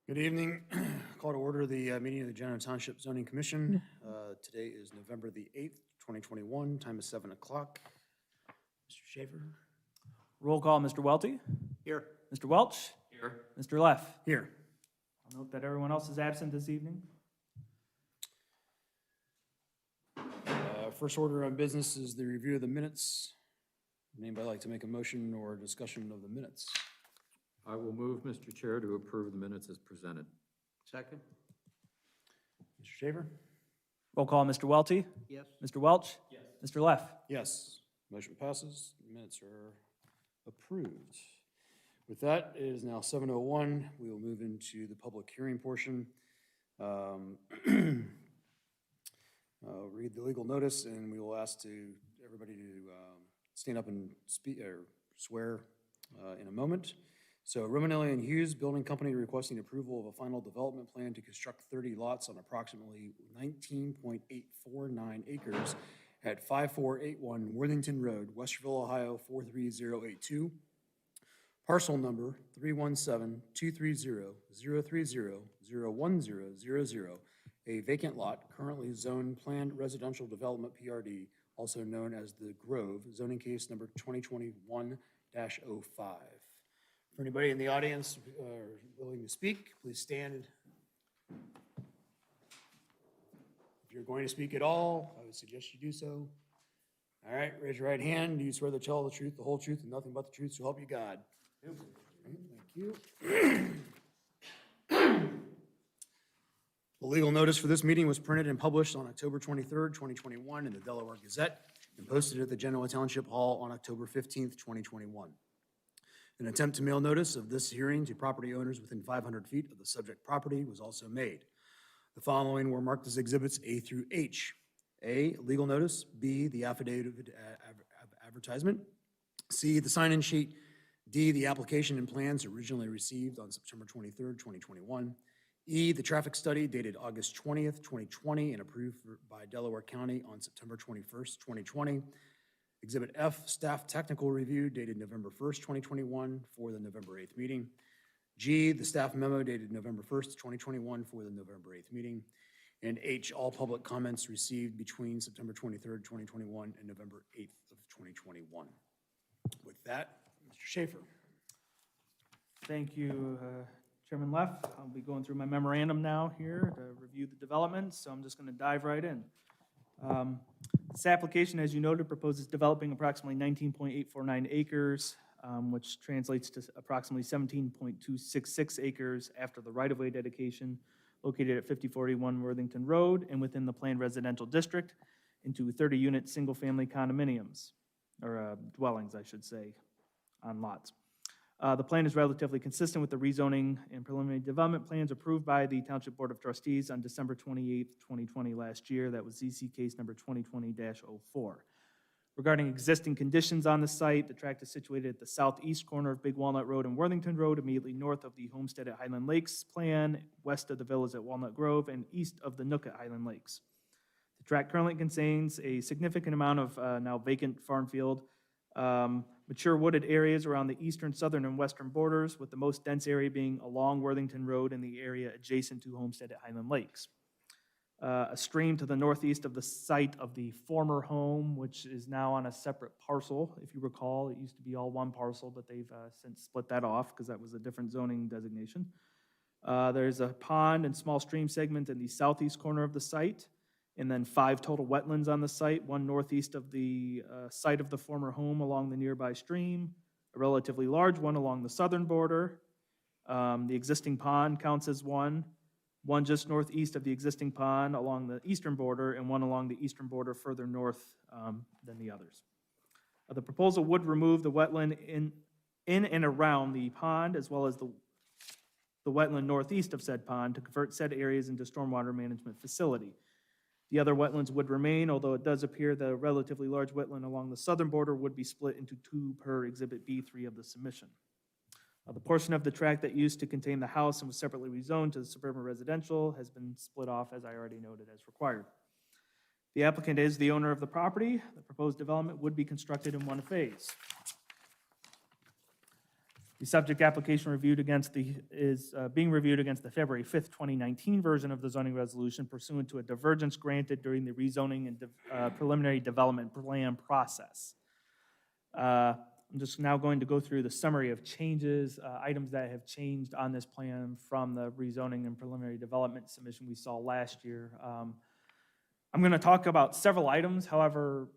Good evening. Call to order the meeting of the General Township Zoning Commission. Today is November the 8th, 2021. Time is 7 o'clock. Mr. Schaefer? Roll call, Mr. Welty. Here. Mr. Welch. Here. Mr. Leff. Here. I'll note that everyone else is absent this evening. First order of business is the review of the minutes. Would anybody like to make a motion or discussion of the minutes? I will move, Mr. Chair, to approve the minutes as presented. Second? Mr. Schaefer? Roll call, Mr. Welty. Yes. Mr. Welch. Yes. Mr. Leff. Yes. Motion passes. Minutes are approved. With that, it is now 7:01. We will move into the public hearing portion. Read the legal notice, and we will ask everybody to stand up and speak or swear in a moment. So Romanelli and Hughes Building Company requesting approval of a final development plan to construct 30 lots on approximately 19.849 acres at 5481 Worthington Road, Westerville, Ohio 43082. Parcel number 317-230-030-01000, a vacant lot currently zoned planned residential development PRD, also known as the Grove, zoning case number 2021-05. For anybody in the audience willing to speak, please stand. If you're going to speak at all, I would suggest you do so. All right, raise your right hand. Do you swear to tell the truth, the whole truth, and nothing but the truth, so help you God? Thank you. The legal notice for this meeting was printed and published on October 23rd, 2021 in the Delaware Gazette and posted at the Genoa Township Hall on October 15th, 2021. An attempt to mail notice of this hearing to property owners within 500 feet of the subject property was also made. The following were marked as exhibits A through H. A, legal notice. B, the affidavit advertisement. C, the sign-in sheet. D, the application and plans originally received on September 23rd, 2021. E, the traffic study dated August 20th, 2020 and approved by Delaware County on September 21st, 2020. Exhibit F, staff technical review dated November 1st, 2021 for the November 8th meeting. G, the staff memo dated November 1st, 2021 for the November 8th meeting. And H, all public comments received between September 23rd, 2021 and November 8th of 2021. With that, Mr. Schaefer. Thank you, Chairman Leff. I'll be going through my memorandum now here to review the developments, so I'm just going to dive right in. This application, as you noted, proposes developing approximately 19.849 acres, which translates to approximately 17.266 acres after the right-of-way dedication located at 5041 Worthington Road and within the planned residential district into 30-unit single-family condominiums, or dwellings, I should say, on lots. The plan is relatively consistent with the rezoning and preliminary development plans approved by the Township Board of Trustees on December 28th, 2020 last year. That was ZC case number 2020-04. Regarding existing conditions on the site, the tract is situated at the southeast corner of Big Walnut Road and Worthington Road, immediately north of the Homestead at Highland Lakes plan, west of the villas at Walnut Grove, and east of the Nook at Highland Lakes. The tract currently contains a significant amount of now vacant farm field, mature wooded areas around the eastern, southern, and western borders, with the most dense area being along Worthington Road and the area adjacent to Homestead at Highland Lakes. A stream to the northeast of the site of the former home, which is now on a separate parcel. If you recall, it used to be all one parcel, but they've since split that off because that was a different zoning designation. There's a pond and small stream segment in the southeast corner of the site, and then 5 total wetlands on the site, one northeast of the site of the former home along the nearby stream, a relatively large one along the southern border. The existing pond counts as one just northeast of the existing pond along the eastern border, and one along the eastern border further north than the others. The proposal would remove the wetland in and around the pond, as well as the wetland northeast of said pond, to convert said areas into stormwater management facility. The other wetlands would remain, although it does appear the relatively large wetland along the southern border would be split into 2 per Exhibit B3 of the submission. The portion of the tract that used to contain the house and was separately rezoned to the suburban residential has been split off, as I already noted, as required. The applicant is the owner of the property. The proposed development would be constructed in one phase. The subject application is being reviewed against the February 5th, 2019 version of the zoning resolution pursuant to a divergence granted during the rezoning and preliminary development plan process. I'm just now going to go through the summary of changes, items that have changed on this plan from the rezoning and preliminary development submission we saw last year. I'm going to talk about several items. However,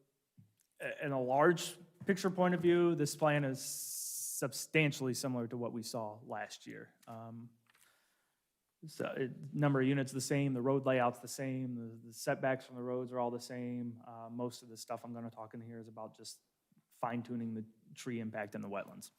in a large picture point of view, this plan is substantially similar to what we saw last year. Number of units the same, the road layout's the same, the setbacks from the roads are all the same. Most of the stuff I'm going to talk in here is about just fine-tuning the tree impact in the wetlands.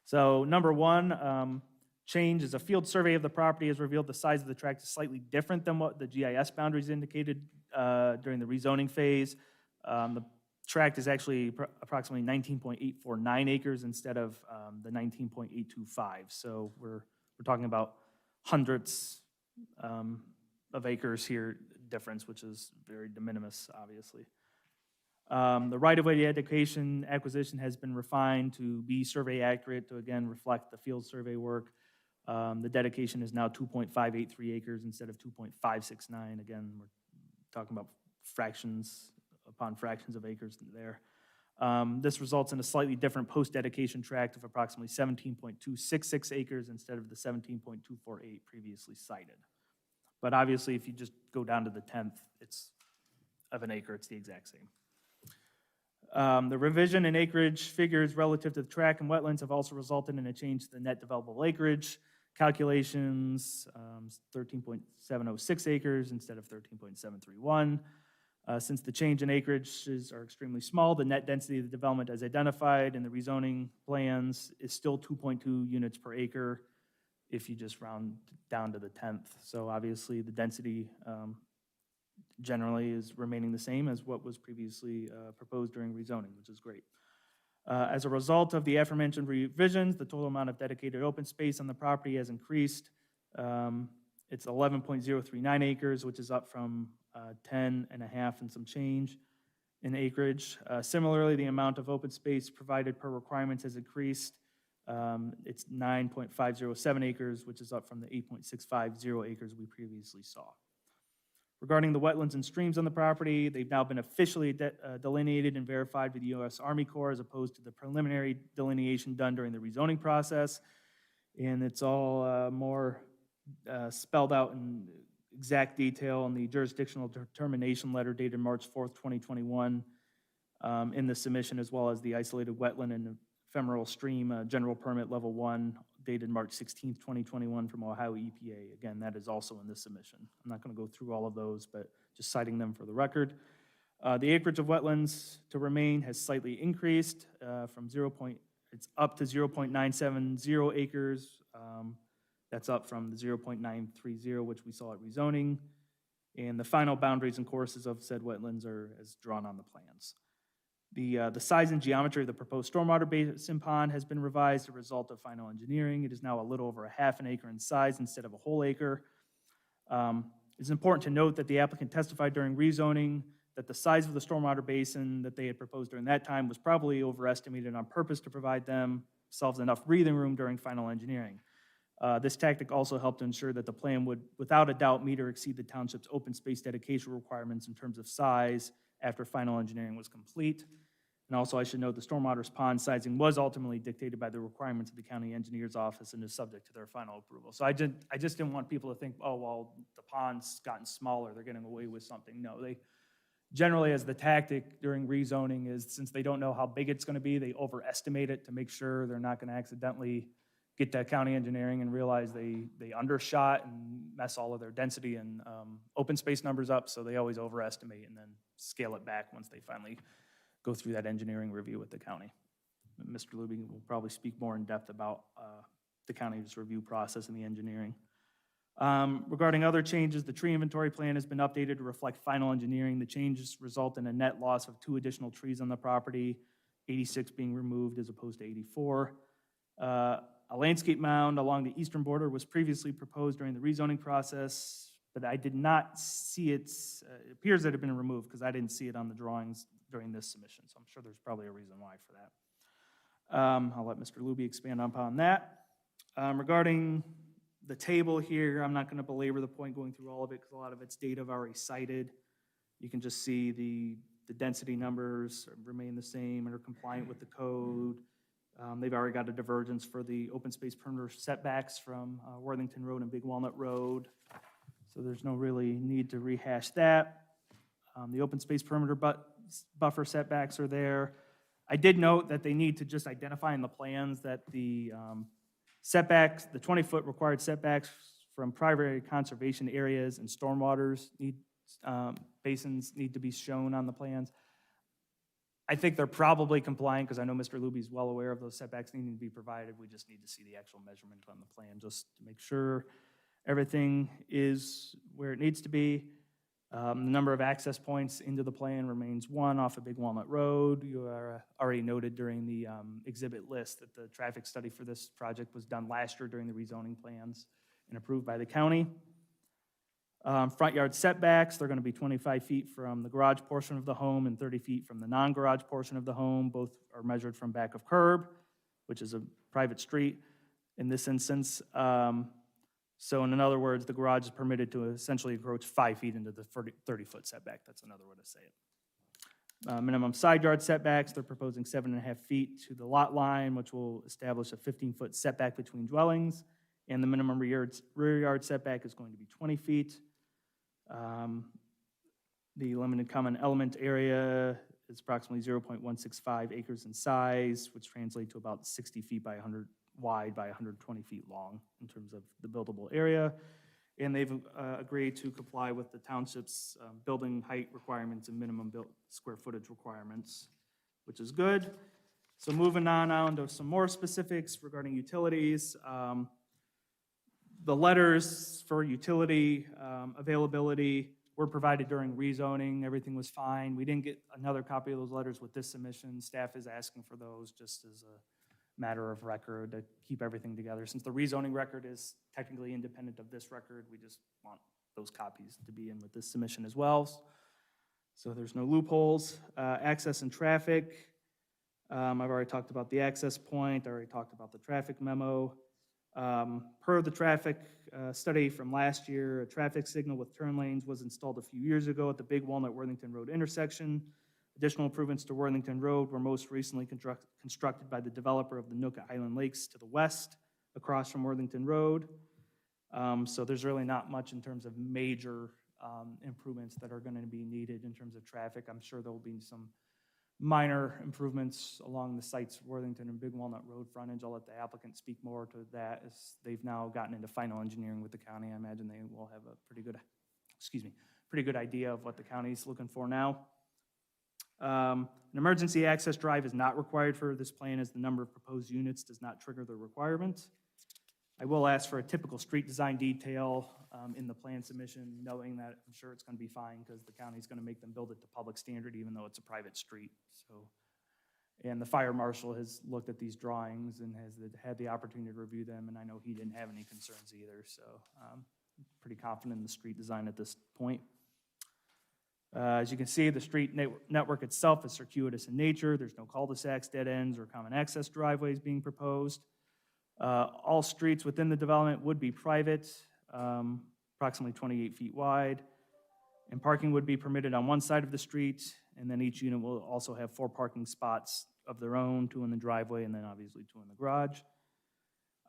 So number one, change is a field survey of the property has revealed the size of the tract is slightly different than what the GIS boundaries indicated during the rezoning phase. The tract is actually approximately 19.849 acres instead of the 19.825. So we're talking about hundreds of acres here difference, which is very de minimis, obviously. The right-of-way dedication acquisition has been refined to be survey accurate to, again, reflect the field survey work. The dedication is now 2.583 acres instead of 2.569. Again, we're talking about fractions upon fractions of acres there. This results in a slightly different post-dedication tract of approximately 17.266 acres instead of the 17.248 previously cited. But obviously, if you just go down to the 10th, of an acre, it's the exact same. The revision in acreage figures relative to the tract and wetlands have also resulted in a change to the net developable acreage calculations, 13.706 acres instead of 13.731. Since the change in acreages are extremely small, the net density of the development as identified in the rezoning plans is still 2.2 units per acre if you just round down to the 10th. So obviously the density generally is remaining the same as what was previously proposed during rezoning, which is great. As a result of the aforementioned revisions, the total amount of dedicated open space on the property has increased. It's 11.039 acres, which is up from 10 and a half and some change in acreage. Similarly, the amount of open space provided per requirements has increased. It's 9.507 acres, which is up from the 8.650 acres we previously saw. Regarding the wetlands and streams on the property, they've now been officially delineated and verified by the U.S. Army Corps as opposed to the preliminary delineation done during the rezoning process. And it's all more spelled out in exact detail in the jurisdictional determination letter dated March 4th, 2021 in the submission, as well as the isolated wetland and ephemeral stream general permit level 1 dated March 16th, 2021 from Ohio EPA. Again, that is also in this submission. I'm not going to go through all of those, but just citing them for the record. The acreage of wetlands to remain has slightly increased from it's up to 0.970 acres. That's up from the 0.930, which we saw at rezoning. And the final boundaries and courses of said wetlands are as drawn on the plans. The size and geometry of the proposed stormwater basin pond has been revised as a result of final engineering. It is now a little over a half an acre in size instead of a whole acre. It's important to note that the applicant testified during rezoning that the size of the stormwater basin that they had proposed during that time was probably overestimated on purpose to provide themselves enough breathing room during final engineering. This tactic also helped to ensure that the plan would, without a doubt, meet or exceed the township's open space dedication requirements in terms of size after final engineering was complete. And also, I should note the stormwater pond sizing was ultimately dictated by the requirements of the county engineer's office and is subject to their final approval. So I just didn't want people to think, oh, well, the pond's gotten smaller, they're getting away with something. No, they generally, as the tactic during rezoning is, since they don't know how big it's going to be, they overestimate it to make sure they're not going to accidentally get to county engineering and realize they undershot and mess all of their density and open space numbers up. So they always overestimate and then scale it back once they finally go through that engineering review with the county. Mr. Lubing will probably speak more in depth about the county's review process and the engineering. Regarding other changes, the tree inventory plan has been updated to reflect final engineering. The changes result in a net loss of 2 additional trees on the property, 86 being removed as opposed to 84. A landscape mound along the eastern border was previously proposed during the rezoning process, but I did not see it. It appears that it had been removed because I didn't see it on the drawings during this submission, so I'm sure there's probably a reason why for that. I'll let Mr. Luby expand upon that. Regarding the table here, I'm not going to belabor the point going through all of it because a lot of it's data I've already cited. You can just see the density numbers remain the same and are compliant with the code. They've already got a divergence for the open space perimeter setbacks from Worthington Road and Big Walnut Road. So there's no really need to rehash that. The open space perimeter buffer setbacks are there. I did note that they need to just identify in the plans that the setbacks, the 20-foot required setbacks from primary conservation areas and stormwaters basins need to be shown on the plans. I think they're probably compliant because I know Mr. Luby is well aware of those setbacks needing to be provided. We just need to see the actual measurement on the plan just to make sure everything is where it needs to be. The number of access points into the plan remains 1 off of Big Walnut Road. You are already noted during the exhibit list that the traffic study for this project was done last year during the rezoning plans and approved by the county. Front yard setbacks, they're going to be 25 feet from the garage portion of the home and 30 feet from the non-garage portion of the home. Both are measured from back of curb, which is a private street in this instance. So in other words, the garage is permitted to essentially encroach 5 feet into the 30-foot setback. That's another way to say it. Minimum side yard setbacks, they're proposing 7.5 feet to the lot line, which will establish a 15-foot setback between dwellings. And the minimum rear yard setback is going to be 20 feet. The limited common element area is approximately 0.165 acres in size, which translates to about 60 feet by 100 wide by 120 feet long in terms of the buildable area. And they've agreed to comply with the township's building height requirements and minimum square footage requirements, which is good. So moving on to some more specifics regarding utilities. The letters for utility availability were provided during rezoning. Everything was fine. We didn't get another copy of those letters with this submission. Staff is asking for those just as a matter of record to keep everything together. Since the rezoning record is technically independent of this record, we just want those copies to be in with this submission as well. So there's no loopholes. Access and traffic. I've already talked about the access point. I already talked about the traffic memo. Per the traffic study from last year, a traffic signal with turn lanes was installed a few years ago at the Big Walnut Worthington Road intersection. Additional improvements to Worthington Road were most recently constructed by the developer of the Nooka Island Lakes to the west, across from Worthington Road. So there's really not much in terms of major improvements that are going to be needed in terms of traffic. I'm sure there will be some minor improvements along the sites, Worthington and Big Walnut Road frontage. I'll let the applicant speak more to that as they've now gotten into final engineering with the county. I imagine they will have a pretty good idea of what the county's looking for now. An emergency access drive is not required for this plan as the number of proposed units does not trigger the requirement. I will ask for a typical street design detail in the plan submission, knowing that I'm sure it's going to be fine because the county's going to make them build it to public standard even though it's a private street. And the fire marshal has looked at these drawings and has had the opportunity to review them, and I know he didn't have any concerns either, so I'm pretty confident in the street design at this point. As you can see, the street network itself is circuitous in nature. There's no cul-de-sacs, dead ends, or common access driveways being proposed. All streets within the development would be private, approximately 28 feet wide, and parking would be permitted on one side of the street, and then each unit will also have 4 parking spots of their own, 2 in the driveway, and then obviously 2 in the garage.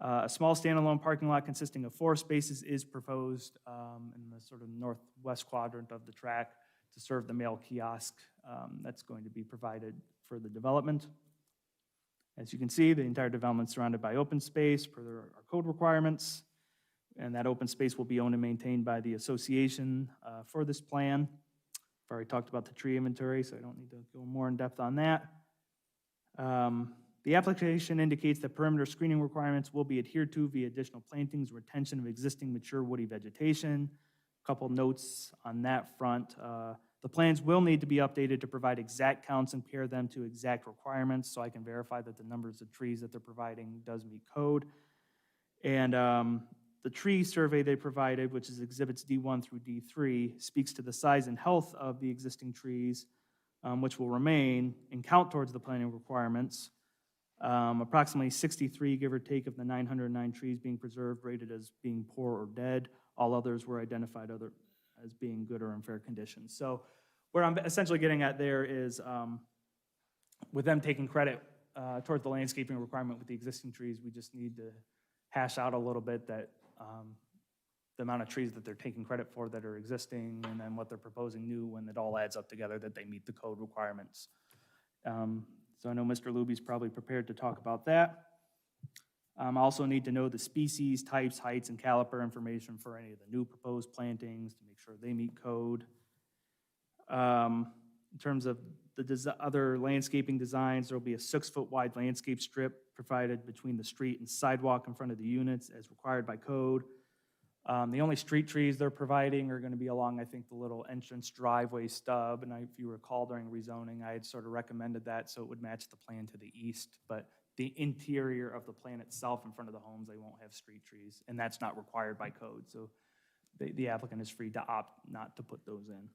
A small standalone parking lot consisting of 4 spaces is proposed in the sort of northwest quadrant of the track to serve the mail kiosk that's going to be provided for the development. As you can see, the entire development is surrounded by open space per our code requirements, and that open space will be owned and maintained by the association for this plan. I've already talked about the tree inventory, so I don't need to go more in depth on that. The application indicates that perimeter screening requirements will be adhered to via additional plantings, retention of existing mature woody vegetation. A couple notes on that front. The plans will need to be updated to provide exact counts and pair them to exact requirements so I can verify that the numbers of trees that they're providing does meet code. And the tree survey they provided, which is exhibits D1 through D3, speaks to the size and health of the existing trees, which will remain and count towards the planning requirements. Approximately 63, give or take, of the 909 trees being preserved rated as being poor or dead. All others were identified as being good or in fair condition. So what I'm essentially getting at there is with them taking credit towards the landscaping requirement with the existing trees, we just need to hash out a little bit that the amount of trees that they're taking credit for that are existing, and then what they're proposing new, when it all adds up together, that they meet the code requirements. So I know Mr. Luby's probably prepared to talk about that. I also need to know the species, types, heights, and caliper information for any of the new proposed plantings to make sure they meet code. In terms of the other landscaping designs, there will be a 6-foot wide landscape strip provided between the street and sidewalk in front of the units as required by code. The only street trees they're providing are going to be along, I think, the little entrance driveway stub. And if you recall during rezoning, I had sort of recommended that so it would match the plan to the east. But the interior of the plan itself in front of the homes, they won't have street trees. And that's not required by code. So the applicant is free to opt not to put those in.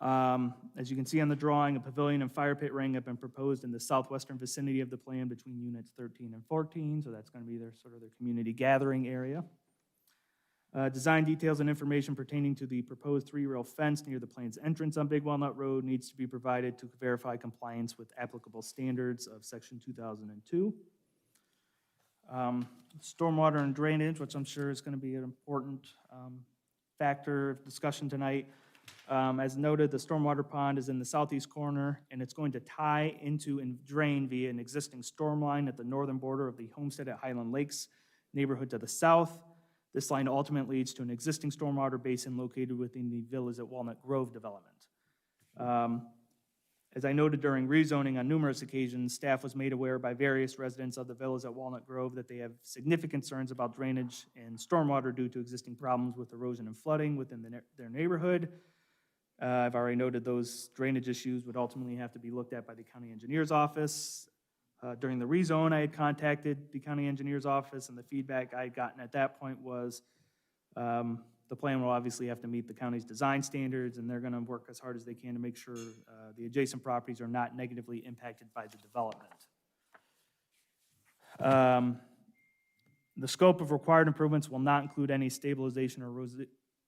As you can see on the drawing, a pavilion and fire pit ring have been proposed in the southwestern vicinity of the plan between units 13 and 14, so that's going to be their community gathering area. Design details and information pertaining to the proposed 3-rail fence near the plan's entrance on Big Walnut Road needs to be provided to verify compliance with applicable standards of Section 2002. Stormwater and drainage, which I'm sure is going to be an important factor of discussion tonight. As noted, the stormwater pond is in the southeast corner, and it's going to tie into and drain via an existing storm line at the northern border of the Homestead at Highland Lakes neighborhood to the south. This line ultimately leads to an existing stormwater basin located within the Villas at Walnut Grove development. As I noted during rezoning on numerous occasions, staff was made aware by various residents of the Villas at Walnut Grove that they have significant concerns about drainage and stormwater due to existing problems with erosion and flooding within their neighborhood. I've already noted those drainage issues would ultimately have to be looked at by the county engineer's office. During the rezone, I had contacted the county engineer's office, and the feedback I had gotten at that point was the plan will obviously have to meet the county's design standards, and they're going to work as hard as they can to make sure the adjacent properties are not negatively impacted by the development. The scope of required improvements will not include any stabilization or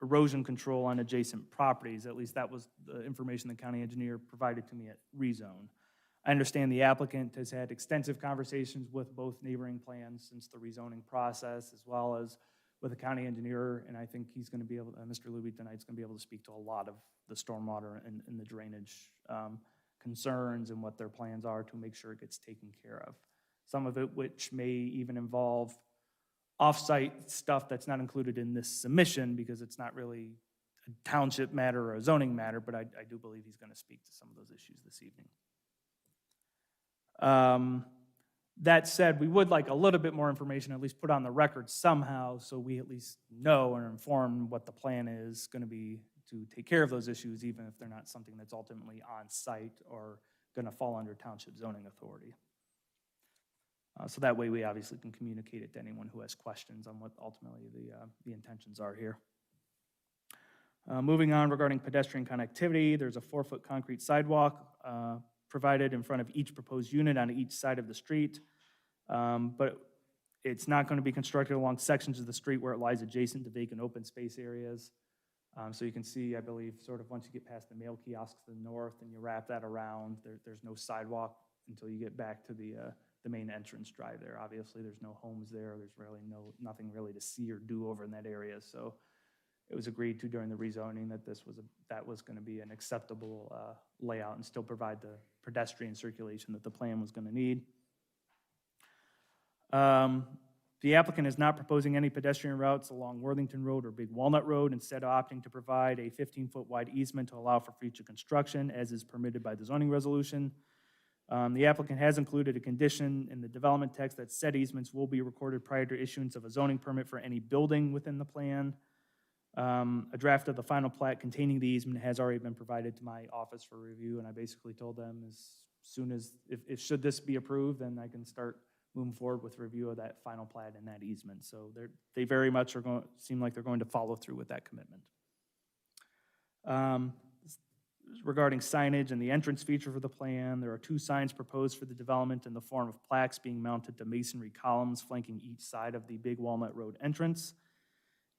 erosion control on adjacent properties. At least that was the information the county engineer provided to me at rezone. I understand the applicant has had extensive conversations with both neighboring plans since the rezoning process, as well as with the county engineer, and I think he's going to be able, Mr. Luby tonight's going to be able to speak to a lot of the stormwater and the drainage concerns and what their plans are to make sure it gets taken care of. Some of it which may even involve off-site stuff that's not included in this submission because it's not really a township matter or a zoning matter, but I do believe he's going to speak to some of those issues this evening. That said, we would like a little bit more information, at least put on the record somehow, so we at least know and are informed what the plan is going to be to take care of those issues, even if they're not something that's ultimately on site or going to fall under township zoning authority. So that way we obviously can communicate it to anyone who has questions on what ultimately the intentions are here. Moving on, regarding pedestrian connectivity, there's a 4-foot concrete sidewalk provided in front of each proposed unit on each side of the street, but it's not going to be constructed along sections of the street where it lies adjacent to vacant open space areas. So you can see, I believe, sort of once you get past the mail kiosks to the north and you wrap that around, there's no sidewalk until you get back to the main entrance drive there. Obviously, there's no homes there. There's really nothing really to see or do over in that area. So it was agreed to during the rezoning that that was going to be an acceptable layout and still provide the pedestrian circulation that the plan was going to need. The applicant is not proposing any pedestrian routes along Worthington Road or Big Walnut Road, instead of opting to provide a 15-foot wide easement to allow for future construction, as is permitted by the zoning resolution. The applicant has included a condition in the development text that said easements will be recorded prior to issuance of a zoning permit for any building within the plan. A draft of the final plat containing the easement has already been provided to my office for review, and I basically told them as soon as, if should this be approved, then I can start moving forward with review of that final plat and that easement. So they very much seem like they're going to follow through with that commitment. regarding signage and the entrance feature for the plan. There are 2 signs proposed for the development in the form of plaques being mounted to masonry columns flanking each side of the Big Walnut Road entrance.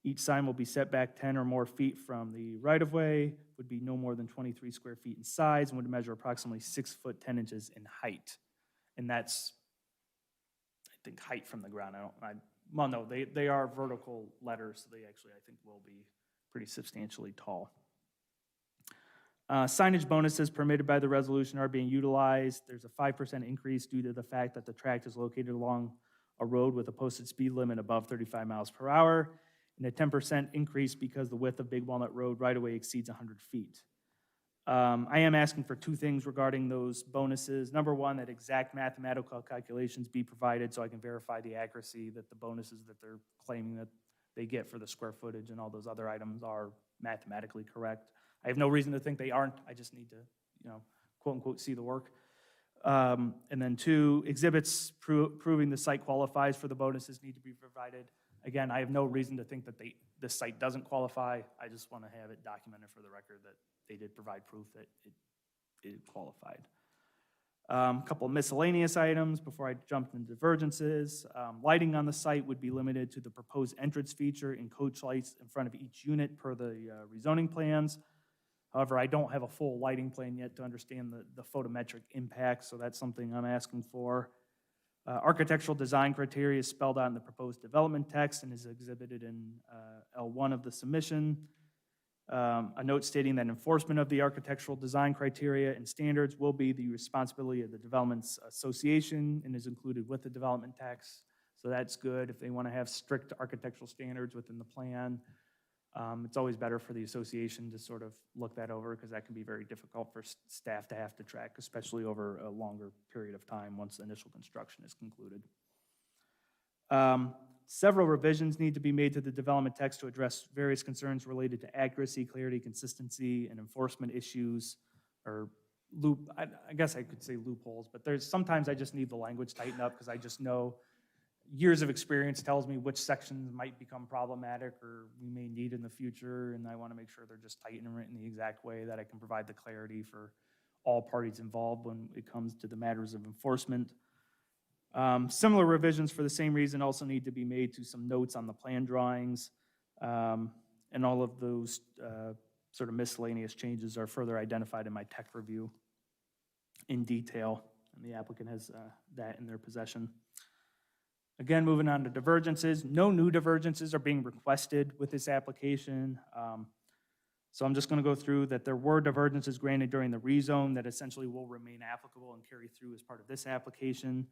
Each sign will be set back 10 or more feet from the right-of-way, would be no more than 23 square feet in size, and would measure approximately 6 foot 10 inches in height. And that's, I think, height from the ground. Well, no, they are vertical letters, so they actually, I think, will be pretty substantially tall. Signage bonuses permitted by the resolution are being utilized. There's a 5% increase due to the fact that the tract is located along a road with a posted speed limit above 35 miles per hour, and a 10% increase because the width of Big Walnut Road right-of-way exceeds 100 feet. I am asking for 2 things regarding those bonuses. Number 1, that exact mathematical calculations be provided so I can verify the accuracy that the bonuses that they're claiming that they get for the square footage and all those other items are mathematically correct. I have no reason to think they aren't. I just need to, quote unquote, see the work. And then 2, exhibits proving the site qualifies for the bonuses need to be provided. Again, I have no reason to think that this site doesn't qualify. I just want to have it documented for the record that they did provide proof that it qualified. A couple of miscellaneous items before I jump into divergences. Lighting on the site would be limited to the proposed entrance feature and coach lights in front of each unit per the rezoning plans. However, I don't have a full lighting plan yet to understand the photometric impact, so that's something I'm asking for. Architectural design criteria is spelled out in the proposed development text and is exhibited in L1 of the submission. A note stating that enforcement of the architectural design criteria and standards will be the responsibility of the Developments Association and is included with the development text. So that's good. If they want to have strict architectural standards within the plan, it's always better for the association to sort of look that over because that can be very difficult for staff to have to track, especially over a longer period of time once initial construction is concluded. Several revisions need to be made to the development text to address various concerns related to accuracy, clarity, consistency, and enforcement issues, or I guess I could say loopholes, but sometimes I just need the language tightened up because I just know years of experience tells me which sections might become problematic or we may need in the future, and I want to make sure they're just tightened and written the exact way that I can provide the clarity for all parties involved when it comes to the matters of enforcement. Similar revisions for the same reason also need to be made to some notes on the plan drawings, and all of those sort of miscellaneous changes are further identified in my tech review in detail, and the applicant has that in their possession. Again, moving on to divergences. No new divergences are being requested with this application. So I'm just going to go through that there were divergences granted during the rezone that essentially will remain applicable and carry through as part of this application.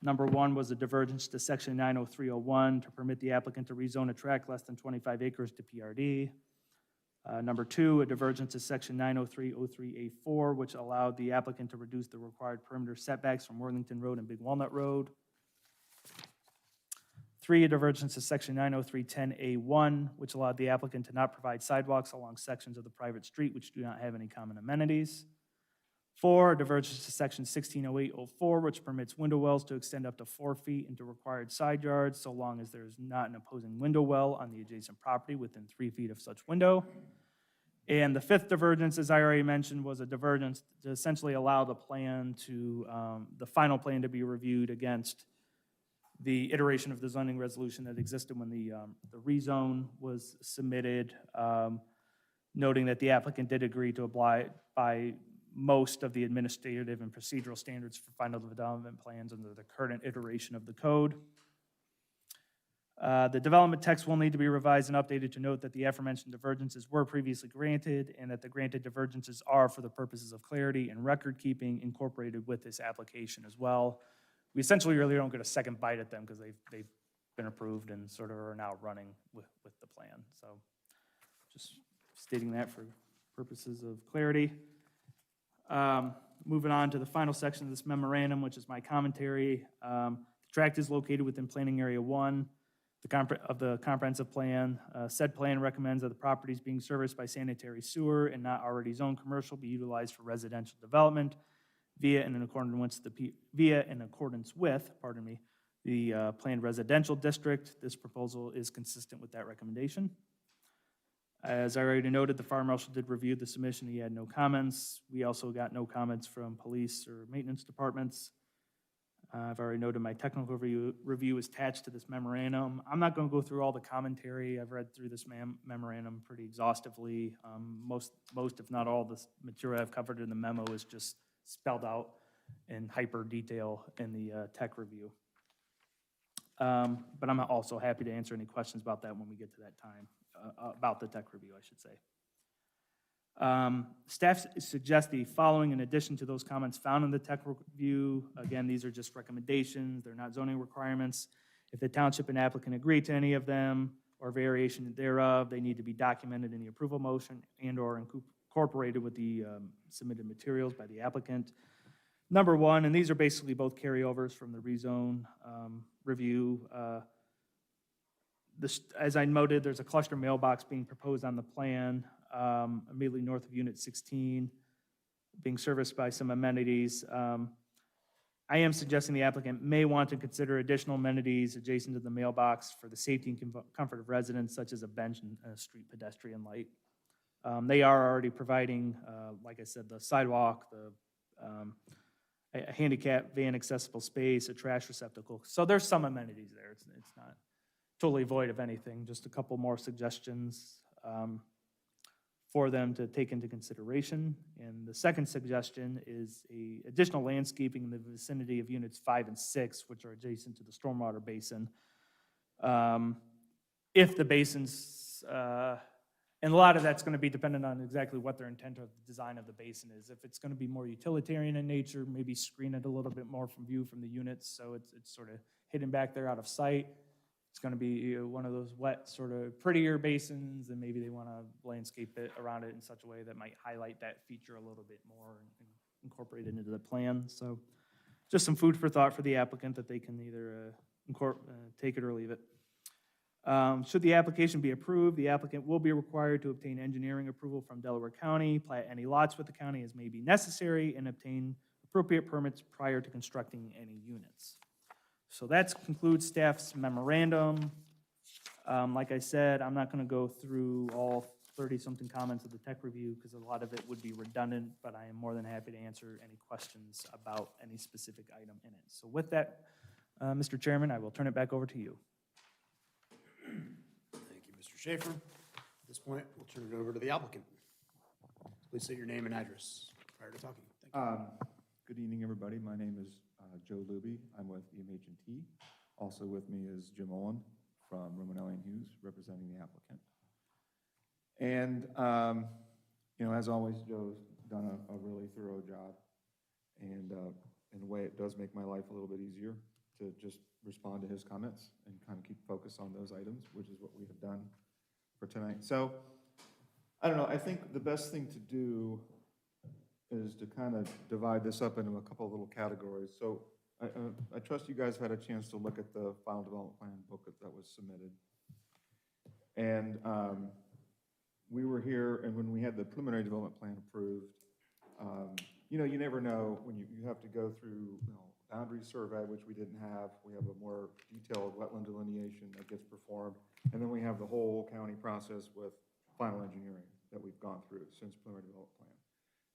Number 1 was a divergence to section 90301 to permit the applicant to rezone a tract less than 25 acres to PRD. Number 2, a divergence to section 90303A4, which allowed the applicant to reduce the required perimeter setbacks from Worthington Road and Big Walnut Road. 3, a divergence to section 90310A1, which allowed the applicant to not provide sidewalks along sections of the private street which do not have any common amenities. 4, a divergence to section 160804, which permits window wells to extend up to 4 feet into required side yards, so long as there is not an opposing window well on the adjacent property within 3 feet of such window. And the 5th divergence, as I already mentioned, was a divergence to essentially allow the plan to, the final plan to be reviewed against the iteration of the zoning resolution that existed when the rezone was submitted, noting that the applicant did agree to abide by most of the administrative and procedural standards for final development plans under the current iteration of the code. The development text will need to be revised and updated to note that the aforementioned divergences were previously granted and that the granted divergences are, for the purposes of clarity and record keeping, incorporated with this application as well. We essentially really don't get a second bite at them because they've been approved and sort of are now running with the plan. So just stating that for purposes of clarity. Moving on to the final section of this memorandum, which is my commentary. The tract is located within Planning Area 1 of the comprehensive plan. Said plan recommends that the properties being serviced by sanitary sewer and not already zoned commercial be utilized for residential development via in accordance with the planned residential district. This proposal is consistent with that recommendation. As I already noted, the fire marshal did review the submission. He had no comments. We also got no comments from police or maintenance departments. I've already noted my technical review is attached to this memorandum. I'm not going to go through all the commentary. I've read through this memorandum pretty exhaustively. Most, if not all, the material I've covered in the memo is just spelled out in hyper detail in the tech review. But I'm also happy to answer any questions about that when we get to that time, about the tech review, I should say. Staff suggests the following in addition to those comments found in the tech review. Again, these are just recommendations. They're not zoning requirements. If the township and applicant agree to any of them or variation thereof, they need to be documented in the approval motion and or incorporated with the submitted materials by the applicant. Number one, and these are basically both carryovers from the rezone review. As I noted, there's a cluster mailbox being proposed on the plan immediately north of Unit 16, being serviced by some amenities. I am suggesting the applicant may want to consider additional amenities adjacent to the mailbox for the safety and comfort of residents, such as a bench and a street pedestrian light. They are already providing, like I said, the sidewalk, a handicap van accessible space, a trash receptacle. So there's some amenities there. It's not totally void of anything, just a couple more suggestions for them to take into consideration. And the second suggestion is additional landscaping in the vicinity of units 5 and 6, which are adjacent to the stormwater basin. If the basins, and a lot of that's going to be dependent on exactly what their intent of the design of the basin is. If it's going to be more utilitarian in nature, maybe screen it a little bit more from view from the units, so it's sort of hidden back there out of sight. It's going to be one of those wet, sort of prettier basins, and maybe they want to landscape it around it in such a way that might highlight that feature a little bit more and incorporate it into the plan. So just some food for thought for the applicant that they can either take it or leave it. Should the application be approved, the applicant will be required to obtain engineering approval from Delaware County, plat any lots with the county as may be necessary, and obtain appropriate permits prior to constructing any units. So that concludes staff's memorandum. Like I said, I'm not going to go through all 30-something comments of the tech review because a lot of it would be redundant, but I am more than happy to answer any questions about any specific item in it. So with that, Mr. Chairman, I will turn it back over to you. Thank you, Mr. Schaefer. At this point, we'll turn it over to the applicant. Please state your name and address prior to talking. Thank you. Good evening, everybody. My name is Joe Luby. I'm with EMH&T. Also with me is Jim Olin from Romanelli & Hughes, representing the applicant. And, you know, as always, Joe's done a really thorough job. And in a way, it does make my life a little bit easier to just respond to his comments and kind of keep focus on those items, which is what we have done for tonight. So, I don't know, I think the best thing to do is to kind of divide this up into a couple of little categories. So I trust you guys had a chance to look at the final development plan booklet that was submitted. And we were here, and when we had the preliminary development plan approved, you know, you never know when you have to go through, you know, boundary survey, which we didn't have. We have a more detailed wetland delineation that gets performed. And then we have the whole county process with final engineering that we've gone through since preliminary development plan.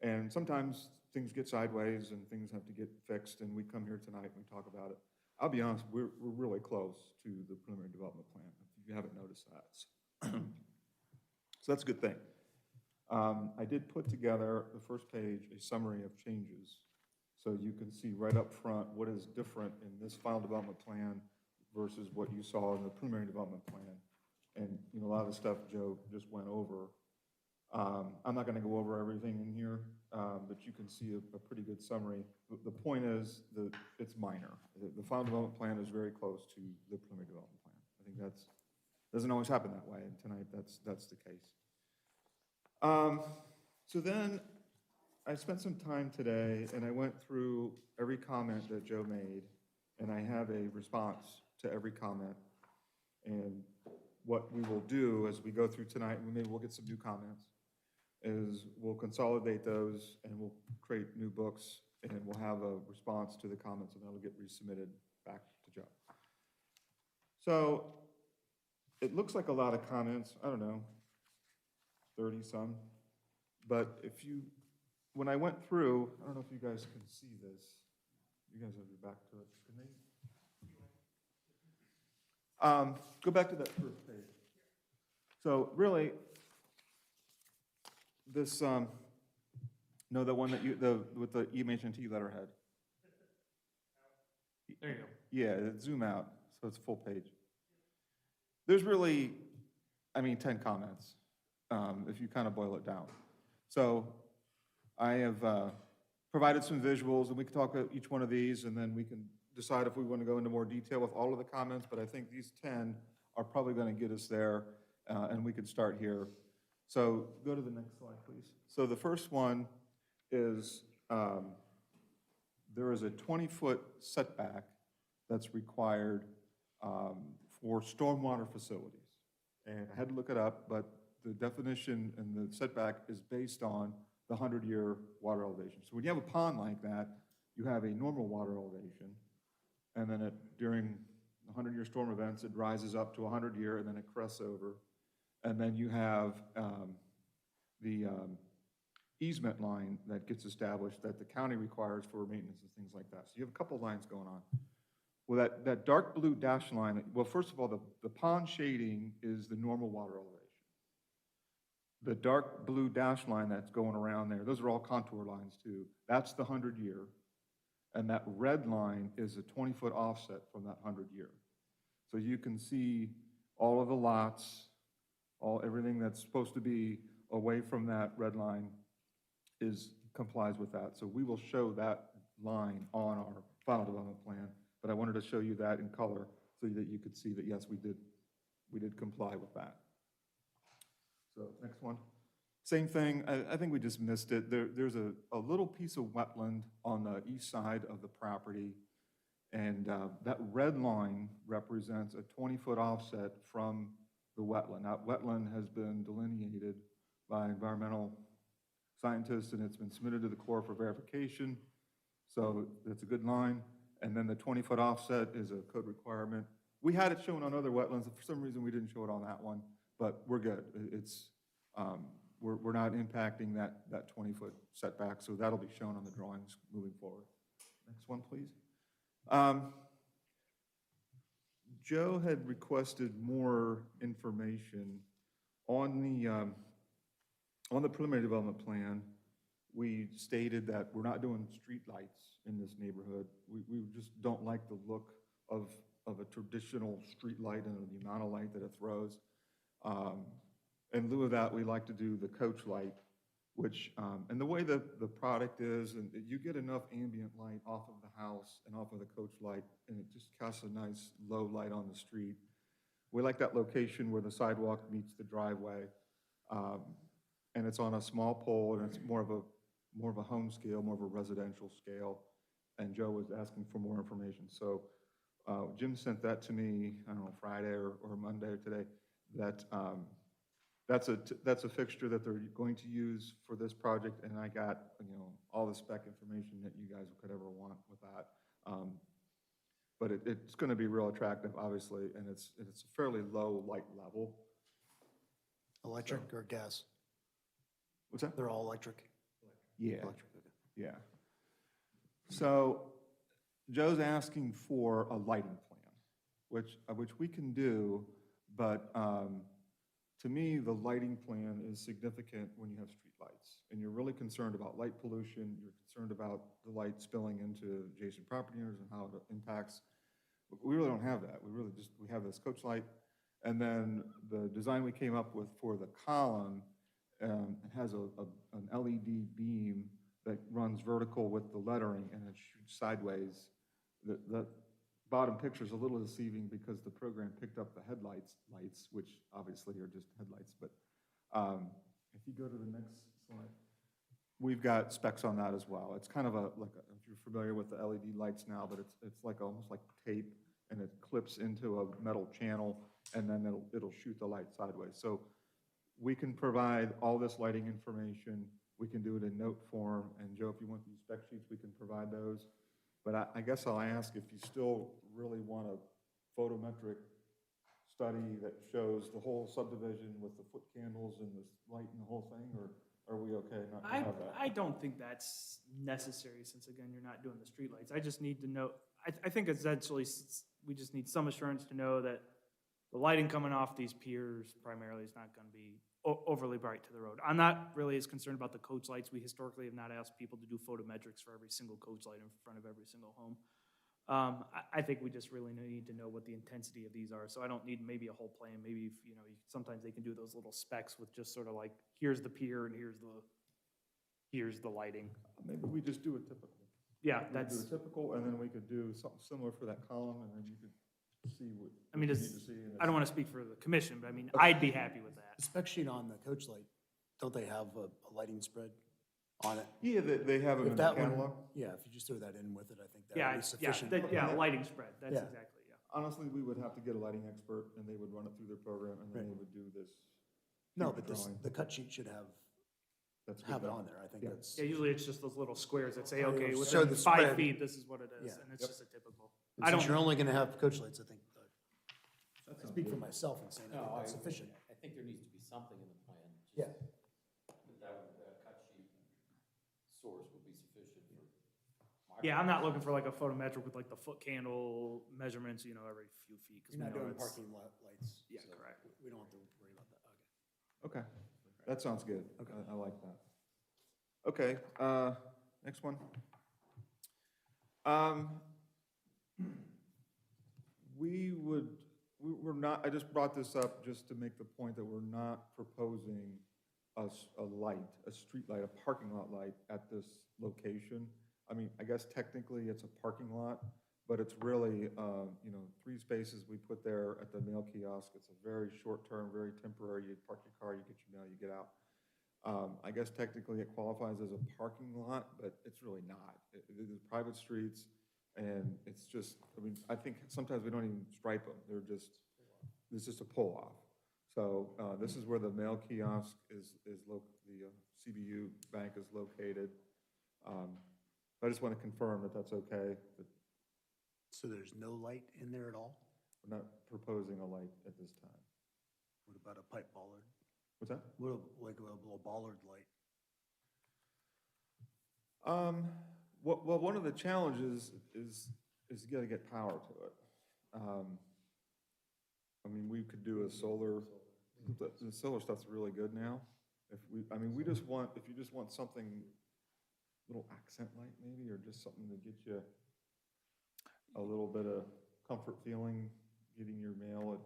And sometimes things get sideways and things have to get fixed, and we come here tonight and we talk about it. I'll be honest, we're really close to the preliminary development plan, if you haven't noticed that. So that's a good thing. I did put together, the first page, a summary of changes. So you can see right up front what is different in this final development plan versus what you saw in the preliminary development plan. And you know, a lot of the stuff Joe just went over. I'm not going to go over everything in here, but you can see a pretty good summary. The point is that it's minor. The final development plan is very close to the preliminary development plan. I think that's doesn't always happen that way, and tonight that's the case. So then I spent some time today, and I went through every comment that Joe made, and I have a response to every comment. And what we will do as we go through tonight, and maybe we'll get some new comments, is we'll consolidate those and we'll create new books, and we'll have a response to the comments, and that'll get resubmitted back to Joe. So it looks like a lot of comments. I don't know. 30-some. But if you, when I went through, I don't know if you guys can see this. You guys have your back to it. Can they? Go back to that first page. So really, this, no, the one that you, with the EMH&T letterhead. There you go. Yeah, zoom out, so it's full page. There's really, I mean, 10 comments, if you kind of boil it down. So I have provided some visuals, and we can talk about each one of these, and then we can decide if we want to go into more detail with all of the comments, but I think these 10 are probably going to get us there, and we could start here. So go to the next slide, please. So the first one is there is a 20-foot setback that's required for stormwater facilities. And I had to look it up, but the definition and the setback is based on the 100-year water elevation. So when you have a pond like that, you have a normal water elevation, and then during the 100-year storm events, it rises up to 100-year, and then it crests over. And then you have the easement line that gets established that the county requires for maintenance and things like that. So you have a couple lines going on. Well, that dark blue dash line, well, first of all, the pond shading is the normal water elevation. The dark blue dash line that's going around there, those are all contour lines too. That's the 100-year. And that red line is a 20-foot offset from that 100-year. So you can see all of the lots, everything that's supposed to be away from that red line complies with that. So we will show that line on our final development plan, but I wanted to show you that in color so that you could see that, yes, we did comply with that. So next one. Same thing, I think we just missed it. There's a little piece of wetland on the east side of the property, and that red line represents a 20-foot offset from the wetland. That wetland has been delineated by environmental scientists, and it's been submitted to the Corps for verification. So that's a good line. And then the 20-foot offset is a code requirement. We had it shown on other wetlands. For some reason, we didn't show it on that one, but we're good. We're not impacting that 20-foot setback, so that'll be shown on the drawings moving forward. Next one, please. Joe had requested more information on the preliminary development plan. We stated that we're not doing street lights in this neighborhood. We just don't like the look of a traditional street light and the amount of light that it throws. In lieu of that, we like to do the coach light, which, and the way the product is, and you get enough ambient light off of the house and off of the coach light, and it just casts a nice low light on the street. We like that location where the sidewalk meets the driveway, and it's on a small pole, and it's more of a home scale, more of a residential scale. And Joe was asking for more information. So Jim sent that to me, I don't know, Friday or Monday or today, that that's a fixture that they're going to use for this project, and I got, all the spec information that you guys could ever want with that. But it's going to be real attractive, obviously, and it's a fairly low light level. Electric or gas? What's that? They're all electric? Yeah. Electric, okay. Yeah. So Joe's asking for a lighting plan, which we can do, but to me, the lighting plan is significant when you have street lights, and you're really concerned about light pollution. You're concerned about the light spilling into adjacent property owners and how it impacts. We really don't have that. We have this coach light, and then the design we came up with for the column has an LED beam that runs vertical with the lettering, and it shoots sideways. The bottom picture is a little deceiving because the program picked up the lights, which obviously are just headlights. But if you go to the next slide, we've got specs on that as well. It's kind of if you're familiar with the LED lights now, but it's like almost like tape, and it clips into a metal channel, and then it'll shoot the light sideways. So we can provide all this lighting information. We can do it in note form, and Joe, if you want these spec sheets, we can provide those. But I guess I'll ask if you still really want a photometric study that shows the whole subdivision with the foot candles and the light and the whole thing, or are we okay not to have that? I don't think that's necessary, since again, you're not doing the streetlights. I just need to know, I think essentially, we just need some assurance to know that the lighting coming off these piers primarily is not gonna be overly bright to the road. I'm not really as concerned about the coach lights. We historically have not asked people to do photometrics for every single coach light in front of every single home. I think we just really need to know what the intensity of these are, so I don't need maybe a whole plan. Maybe, if, you know, sometimes they can do those little specs with just sort of like, here's the pier and here's the lighting. Maybe we just do a typical. Yeah, We could that's, do a typical, and then we could do something similar for that column, and then you could see what. I mean, what you does- need to see, and I don't it's- want to speak for the commission, but I mean, I'd be happy with that. The spec sheet on the coach light, don't they have a lighting spread on it? Yeah, they have them If in the that one, catalog. yeah, if you just throw that in with it, I think that Yeah, would be sufficient. yeah, lighting spread, that's Yeah. exactly, yeah. Honestly, we would have to get a lighting expert, and they would run it through their program, and then Right. they would do this. No, huge but this, drawing. the cut sheet should have That's good it enough. on there. I think Yeah. that's, Yeah, usually it's just those little squares that say, Oh, okay, it'll show within the 5 spread. feet, this is what it is, Yeah. and it's Yep. just a typical. and I since don't, you're only gonna have coach lights, I think, That I sounds speak for good. myself in saying I No, think I, that's sufficient. I think there needs to be something in the plan. just Yeah. That cut sheet source would be sufficient for. my yeah, I'm not looking purposes. for like a photometric with like the foot candle measurements, you know, every few feet. 'Cause You're not we know doing that's- parking lot lights. Yeah, so correct. We don't have to worry about that, okay. Okay, that sounds good. Okay. I like that. Okay, next one. We're not, I just brought this up just to make the point that we're not proposing a light, a street light, a parking lot light at this location. I mean, I guess technically it's a parking lot, but it's really, 3 spaces we put there at the mail kiosk. It's a very short-term, very temporary. You park your car, you get your mail, you get out. I guess technically it qualifies as a parking lot, but it's really not. It's private streets, and it's just, I mean, I think sometimes we don't even stripe them. It's just a pull-off. So this is where the mail kiosk the CBU bank is located. I just want to confirm that that's okay, that So there's no light in there at all? we're not proposing a light at this time. What about a pipe bollard? What's that? What, like a little bollard light? Well, one of the challenges is you gotta get power to it. I mean, we could do a solar, the solar stuff's really good now. If you just want something, little accent light maybe, or just something to get you a little bit of comfort feeling, getting your mail at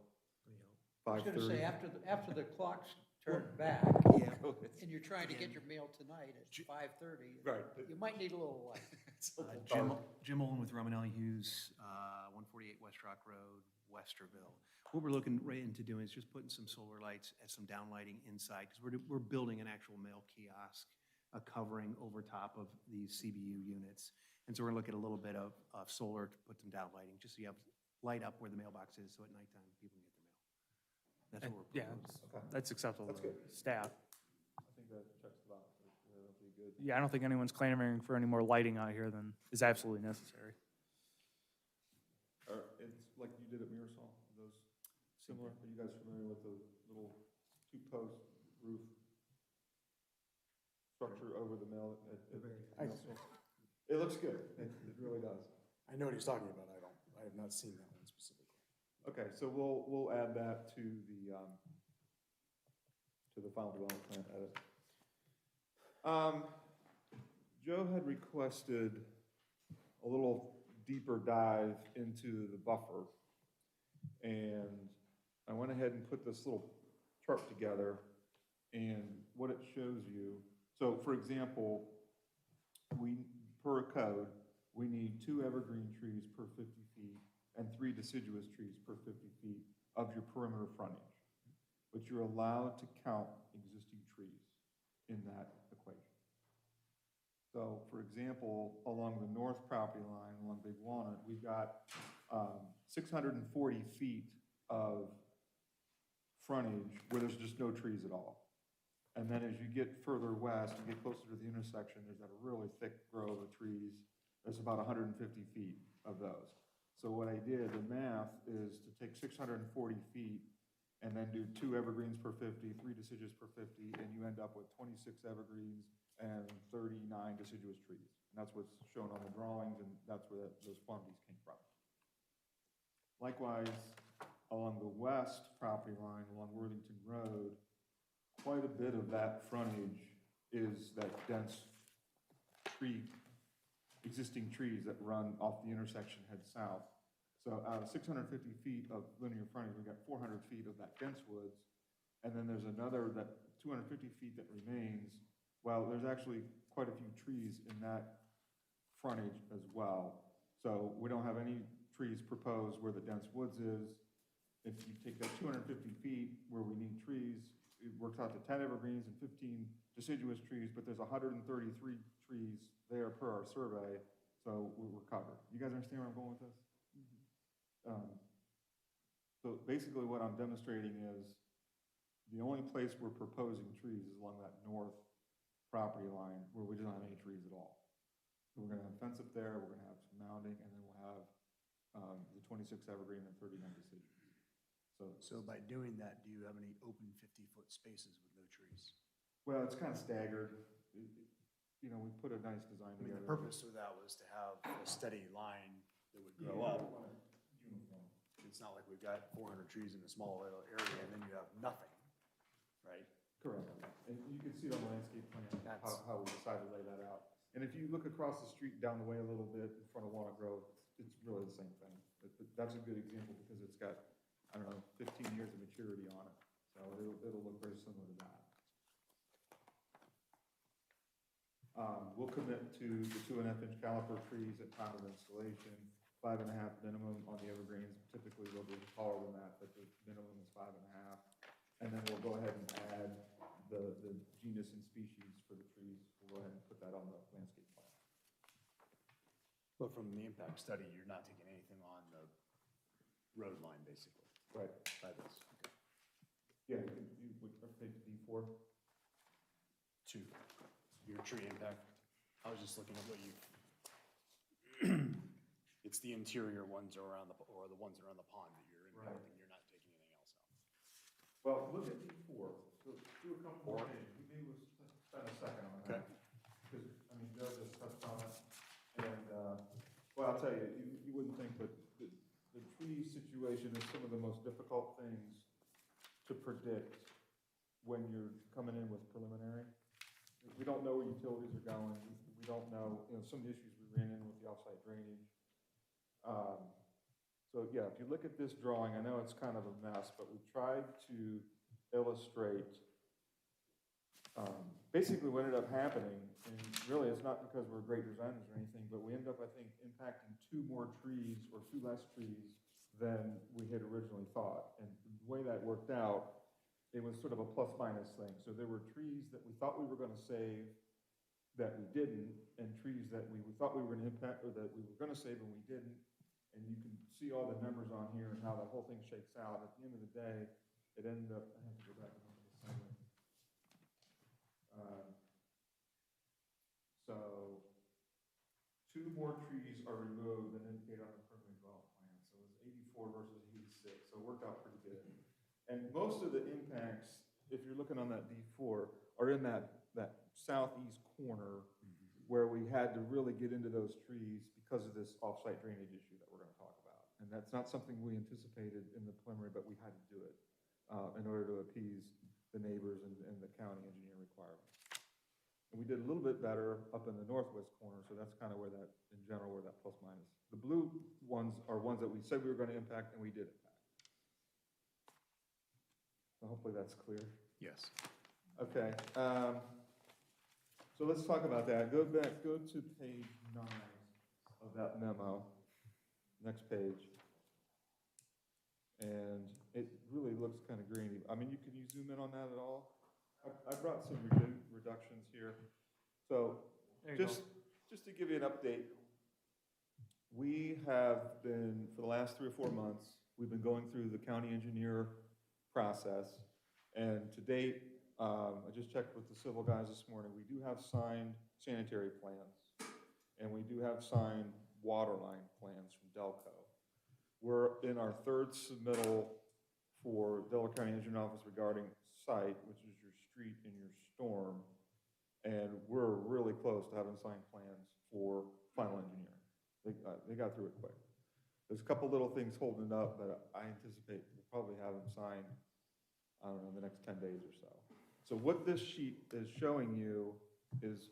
I was 5:30. gonna say, after the clock's turned back, Yeah. and you're trying to get your mail tonight at 5:30, Right. you might need a little light. Jim Olin with Romanelli Hughes, 148 West Rock Road, Westerville. What we're looking right into doing is just putting some solar lights and some downlighting inside, because we're building an actual mail kiosk, a covering over top of these CBU units. And so we're gonna look at a little bit of solar to put some downlighting, just so you have light up where the mailbox is, so at nighttime people can get their mail. That's what we're Yeah, proposing. Okay. that's acceptable That's to good. staff. I think that checks the box. That'll be good. Yeah, I don't think anyone's clamoring for any more lighting out here than is absolutely necessary. It's like you did at Mirasol, are those similar? Are you guys familiar with the little 2-post roof structure over the mill at Mirasol? It looks good. It really does. I know what he's talking about. I have not seen that one specifically. Okay, so we'll add that to the final development plan edit. Joe had requested a little deeper dive into the buffer. And I went ahead and put this little chart together, and what it shows you. So for example, per code, we need 2 evergreen trees per 50 feet and 3 deciduous trees per 50 feet of your perimeter frontage. But you're allowed to count existing trees in that equation. So for example, along the north property line, along Big Walnut, we've got 640 feet of frontage where there's just no trees at all. And then as you get further west, you get closer to the intersection, there's that really thick grove of trees. There's about 150 feet of those. So what I did, the math is to take 640 feet and then do 2 evergreens per 50, 3 deciduous per 50, and you end up with 26 evergreens and 39 deciduous trees. And that's what's shown on the drawings, and that's where those quantities came from. Likewise, along the west property line, along Worthington Road, quite a bit of that frontage is that dense existing trees that run off the intersection, head south. So out of 650 feet of linear frontage, we've got 400 feet of that dense woods. And then there's another, that 250 feet that remains. Well, there's actually quite a few trees in that frontage as well. So we don't have any trees proposed where the dense woods is. If you take that 250 feet where we need trees, it works out to 10 evergreens and 15 deciduous trees, but there's 133 trees there per our survey, so we're covered. You guys understand where I'm going with this? So basically what I'm demonstrating is the only place we're proposing trees is along that north property line where we don't have any trees at all. So we're gonna have fence up there, we're gonna have some mounding, and then we'll have the 26 evergreen and 39 deciduous. So by doing that, do you have any open 50-foot spaces with no trees? Well, it's kind of staggered. You know, we put a nice design I mean, together. the purpose of that was to have a steady line that would grow up. Uniform. It's not like we've got 400 trees in a small little area and then you have nothing, right? Correct. And you can see it on the landscape plan, That's- how we decided to lay that out. And if you look across the street down the way a little bit in front of Walnut Grove, it's really the same thing. That's a good example because it's got, I don't know, 15 years of maturity on it. So it'll look very similar to that. We'll commit to the 2.5 inch caliper trees at time of installation, 5.5 minimum on the evergreens. Typically they'll be taller than that, but the minimum is 5.5. And then we'll go ahead and add the genus and species for the trees. We'll go ahead and put that on the landscape plan. But from the impact study, you're not taking anything on the road line, basically, Right. by this. Okay. Yeah, you would take D4. Two, your tree impact. I was just looking at what you, it's the interior ones around the, or the ones around the pond that you're impacting. You're not taking anything else out. Well, look at D4. So do a couple more things. We may spend a second on that. Because, I mean, Joe just touched on it. And, well, I'll tell you, you wouldn't think, but the tree situation is some of the most difficult things to predict when you're coming in with preliminary. We don't know where utilities are going. We don't know, some of the issues we ran in with the offsite drainage. So yeah, if you look at this drawing, I know it's kind of a mess, but we tried to illustrate basically what ended up happening. And really, it's not because we're great designers or anything, but we ended up, I think, impacting 2 more trees or 2 less trees than we had originally thought. And the way that worked out, it was sort of a plus-minus thing. So there were trees that we thought we were going to save that we didn't, and trees that we thought we were going to impact, or that we were going to save and we didn't. And you can see all the numbers on here and how the whole thing shakes out. At the end of the day, it ended up, I have to go back and look at the summary. So 2 more trees are removed than indicated on the preliminary development plan. So it was 84 versus 86, so it worked out pretty good. And most of the impacts, if you're looking on that D4, are in that southeast corner where we had to really get into those trees because of this offsite drainage issue that we're going to talk about. And that's not something we anticipated in the preliminary, but we had to do it in order to appease the neighbors and the county engineer requirements. And we did a little bit better up in the northwest corner, so that's kind of where that, in general, where that plus minus. The blue ones are ones that we said we were going to impact, and we did impact. So hopefully that's clear. Yes. Okay. So let's talk about that. Go to page 9 of that memo. Next page. And it really looks kind of grainy. I mean, can you zoom in on that at all? I brought some reductions here. So just to give you an update, we have been, for the last 3 or 4 months, we've been going through the county engineer process. And to date, I just checked with the civil guys this morning. We do have signed sanitary plans, and we do have signed water line plans from Delco. We're in our third submittal for Delaware County Engineering Office regarding site, which is your street and your storm. And we're really close to having signed plans for final engineering. They got through it quick. There's a couple little things holding it up, but I anticipate we'll probably have them signed, I don't know, in the next 10 days or so. So what this sheet is showing you is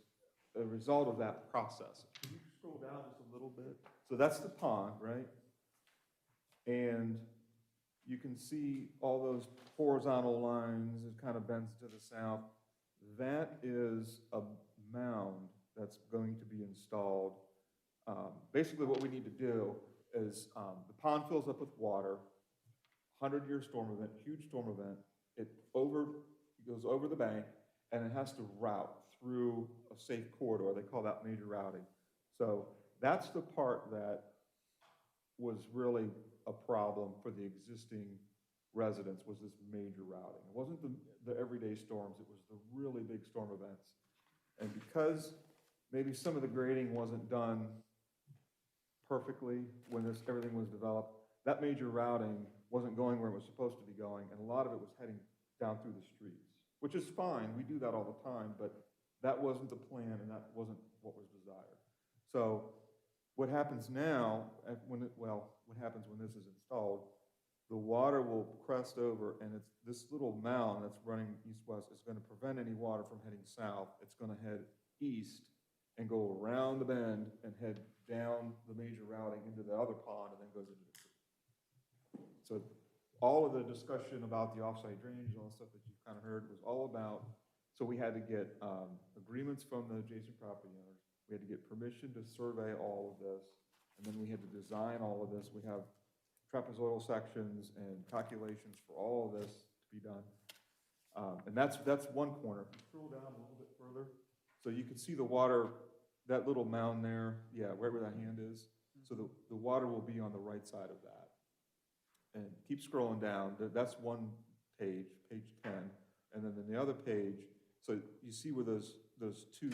a result of that process. Can you scroll down just a little bit? So that's the pond, right? And you can see all those horizontal lines, it kind of bends to the south. That is a mound that's going to be installed. Basically what we need to do is the pond fills up with water, 100-year storm event, huge storm event. It goes over the bank, and it has to route through a safe corridor. They call that major routing. So that's the part that was really a problem for the existing residents, was this major routing. It wasn't the everyday storms, it was the really big storm events. And because maybe some of the grading wasn't done perfectly when everything was developed, that major routing wasn't going where it was supposed to be going, and a lot of it was heading down through the streets, which is fine. We do that all the time, but that wasn't the plan, and that wasn't what was desired. So what happens now, what happens when this is installed, the water will crest over, and it's this little mound that's running east-west is going to prevent any water from heading south. It's going to head east and go around the bend and head down the major routing into the other pond, and then goes into the creek. So all of the discussion about the offsite drainage, all the stuff that you've kind of heard, was all about, so we had to get agreements from the adjacent property owners. We had to get permission to survey all of this, and then we had to design all of this. We have trapezoidal sections and calculations for all of this to be done. And that's one corner. If you scroll down a little bit further, so you can see the water, that little mound there, yeah, right where that hand is. So the water will be on the right side of that. And keep scrolling down. That's one page, page 10. And then the other page, so you see where those two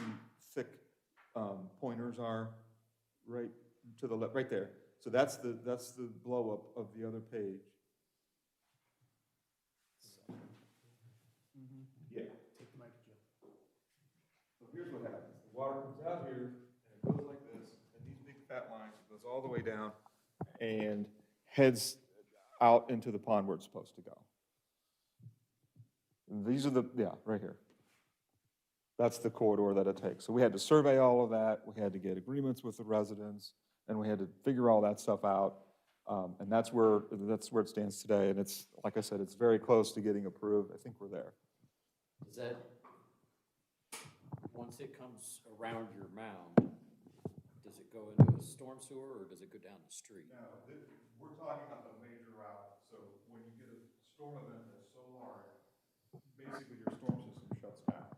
thick pointers are, right to the left, right there. So that's the blow up of the other page. Yeah. Take the mic, Jim. So here's what happens. The water comes out here, and it goes like this, and these big fat lines, it goes all the way down, and heads out into the pond where it's supposed to go. And these are right here. That's the corridor that it takes. So we had to survey all of that, we had to get agreements with the residents, and we had to figure all that stuff out. And that's where it stands today, and it's, like I said, it's very close to getting approved. I think we're there. Is that, once it comes around your mound, does it go into a storm sewer, or does it go down the street? No, we're talking about the major route. So when you get a storm event that's so large, basically your storm system shuts down.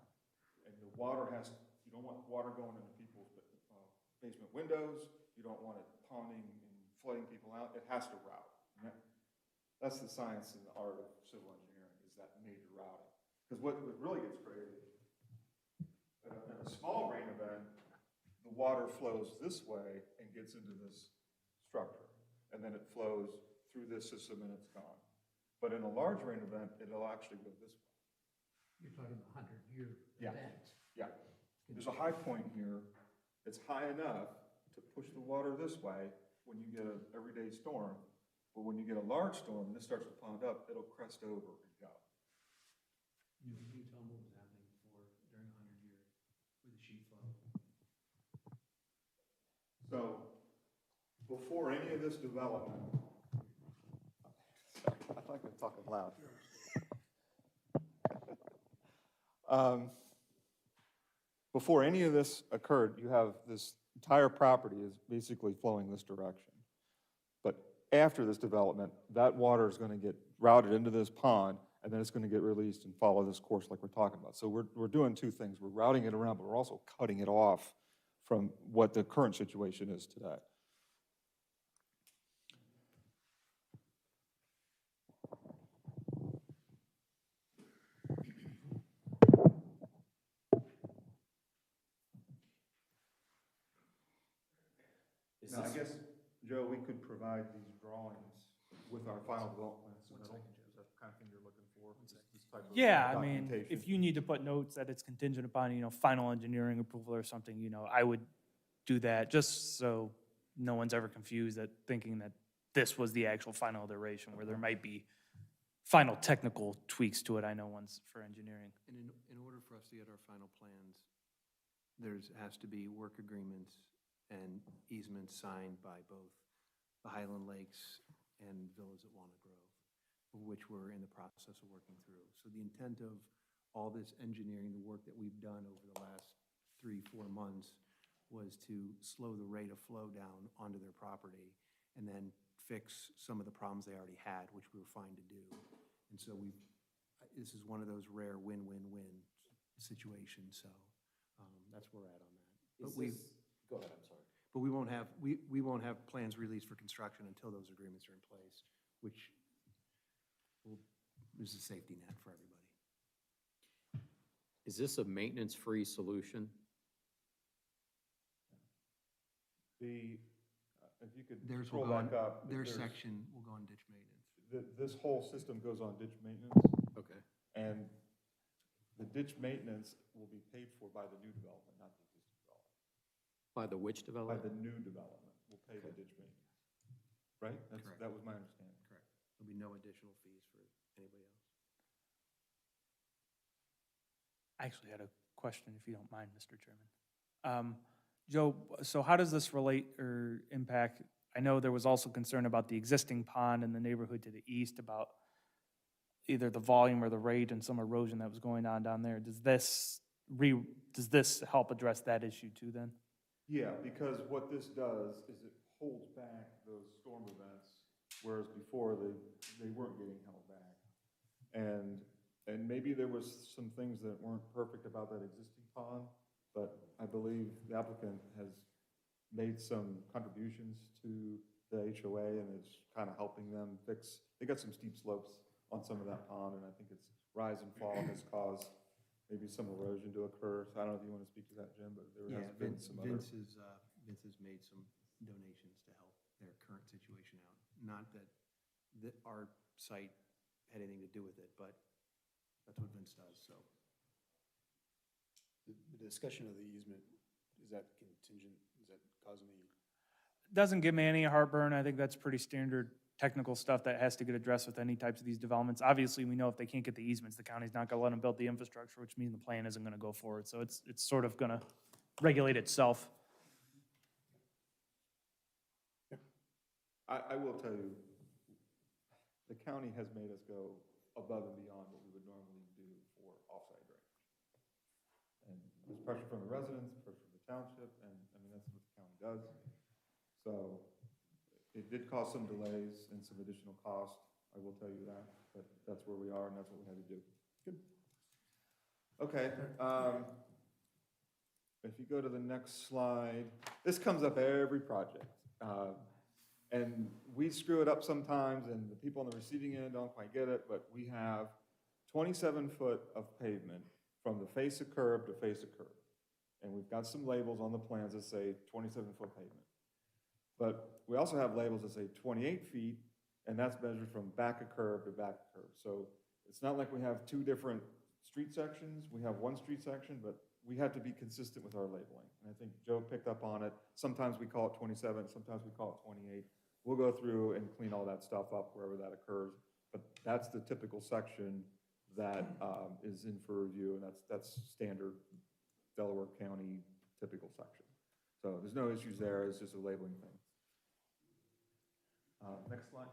And the water you don't want water going into people's basement windows. You don't want it ponding and flooding people out. It has to route. And that's the science and the art of civil engineering, is that major routing. Because what really gets crazy, in a small rain event, the water flows this way and gets into this structure. And then it flows through this system and it's gone. But in a large rain event, it'll actually go this way. You're talking 100-year Yeah. event. Yeah. There's a high point here. It's high enough to push the water this way when you get an everyday storm. But when you get a large storm and this starts to pond up, it'll crest over and go. Can you tell them what was happening during 100 years with the sheet flow? So before any of this development, I thought I was talking loud. Before any of this occurred, you have this entire property is basically flowing this direction. But after this development, that water is going to get routed into this pond, and then it's going to get released and follow this course like we're talking about. So we're doing two things. We're routing it around, but we're also cutting it off from what the current situation is today. Now, I guess, Joe, we could provide these drawings with our final development plan submittal. Is that the kind of thing you're looking for? This type of Yeah, I mean, documentation? if you need to put notes that it's contingent upon, final engineering approval or something, I would do that, just so no one's ever confused at thinking that this was the actual final iteration, where there might be final technical tweaks to it, I know ones for engineering. And in order for us to get our final plans, has to be work agreements and easements signed by both the Highland Lakes and Villas at Walnut Grove, which we're in the process of working through. So the intent of all this engineering, the work that we've done over the last 3-4 months, was to slow the rate of flow down onto their property and then fix some of the problems they already had, which we were fine to do. And so this is one of those rare win-win-win situations, so that's where we're at on that. But Go ahead, I'm sorry. But we won't have plans released for construction until those agreements are in place, which is a safety net for everybody. Is this a maintenance-free solution? If you could Theirs scroll will go on, back up. their there's- section will go on ditch maintenance. This whole system goes on ditch maintenance, Okay. and the ditch maintenance will be paid for by the new development, not the existing development. By the which By development? the new development will pay the ditch maintenance. Right? Correct. That was my understanding. Correct. There'll be no additional fees for anybody else. I actually had a question, if you don't mind, Mr. Chairman. Joe, so how does this relate or impact, I know there was also concern about the existing pond in the neighborhood to the east about either the volume or the rate and some erosion that was going on down there. Does this help address that issue too then? Yeah, because what this does is it holds back those storm events, whereas before they weren't getting held back. And maybe there was some things that weren't perfect about that existing pond, but I believe the applicant has made some contributions to the HOA and is kind of helping them fix, they got some steep slopes on some of that pond, and I think its rise and fall has caused maybe some erosion to occur. So I don't know if you want to speak to that, Jim, but there has been some other. Vince has made some donations to help their current situation out. Not that our site had anything to do with it, but that's what Vince does, so. The discussion of the easement, is that contingent, is that causing any? Doesn't give me any heartburn. I think that's pretty standard technical stuff that has to get addressed with any types of these developments. Obviously, we know if they can't get the easements, the county's not gonna let them build the infrastructure, which means the plan isn't gonna go forward. So it's sort of gonna regulate itself. I will tell you, the county has made us go above and beyond what we would normally do for offsite drainage. And there's pressure from the residents, pressure from the township, and I mean, that's what the county does. So it did cause some delays and some additional cost, I will tell you that, but that's where we are and that's what we had to do. Good. Okay, if you go to the next slide, this comes up every project. And we screw it up sometimes, and the people on the receiving end don't quite get it, but we have 27 foot of pavement from the face of curb to face of curb. And we've got some labels on the plans that say 27-foot pavement. But we also have labels that say 28 feet, and that's measured from back of curb to back of curb. So it's not like we have two different street sections. We have one street section, but we have to be consistent with our labeling. And I think Joe picked up on it. Sometimes we call it 27, sometimes we call it 28. We'll go through and clean all that stuff up wherever that occurs. But that's the typical section that is in for review, and that's standard Delaware County typical section. So there's no issues there, it's just a labeling thing. Next slide.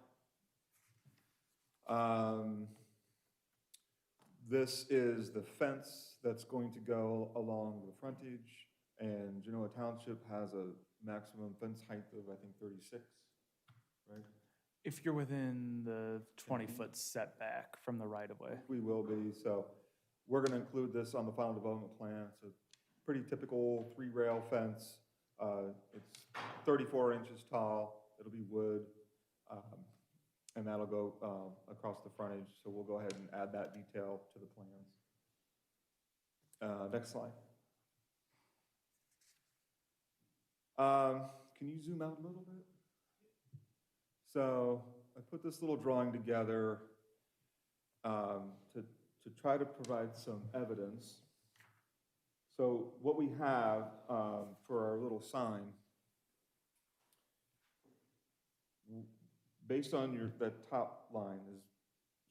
This is the fence that's going to go along the frontage, and Genoa Township has a maximum fence height of, I think, 36, right? If you're within the 20-foot setback from the right-of-way. We will be, so we're gonna include this on the final development plan. It's a pretty typical 3-rail fence. It's 34 inches tall, it'll be wood, and that'll go across the frontage, so we'll go ahead and add that detail to the plans. Next slide. Can you zoom out a little bit? So I put this little drawing together to try to provide some evidence. So what we have for our little sign, based on that top line is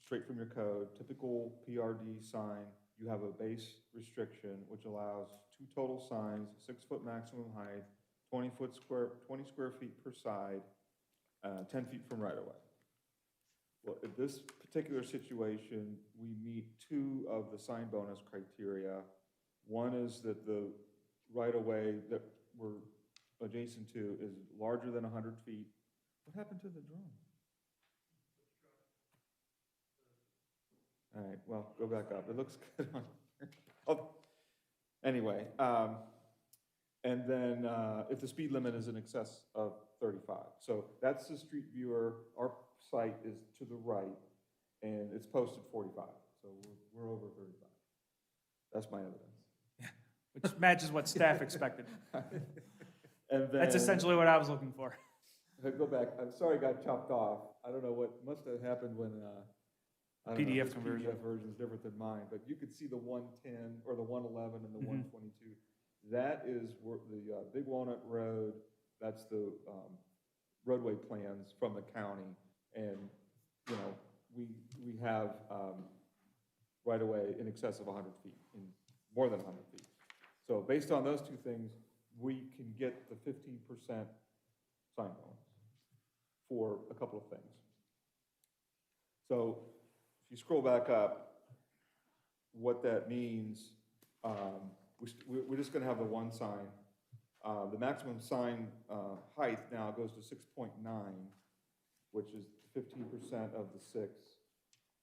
straight from your code, typical PRD sign, you have a base restriction which allows 2 total signs, 6-foot maximum height, 20 square feet per side, 10 feet from right of way. Well, in this particular situation, we meet 2 of the sign bonus criteria. One is that the right of way that we're adjacent to is larger than 100 feet. What happened to the drawing? All right, well, go back up. It looks good on here. Oh, anyway, and then if the speed limit is in excess of 35. So that's the street viewer. Our site is to the right, and it's posted 45. So we're over 35. That's my evidence. Which matches what staff expected. And then, That's essentially what I was looking for. Go back. I'm sorry it got chopped off. I don't know what must have happened when I don't know, PDF his conversion. PDF version is different than mine, but you could see the 110 or the 111 and the 122. That is where the Big Walnut Road. That's the roadway plans from the county, and you know we have right away in excess of 100 feet, in more than 100 feet. So based on those 2 things, we can get the 15% sign bonus for a couple of things. So if you scroll back up, what that means, we're just going to have the one sign. The maximum sign height now goes to 6.9, which is 15% of the 6,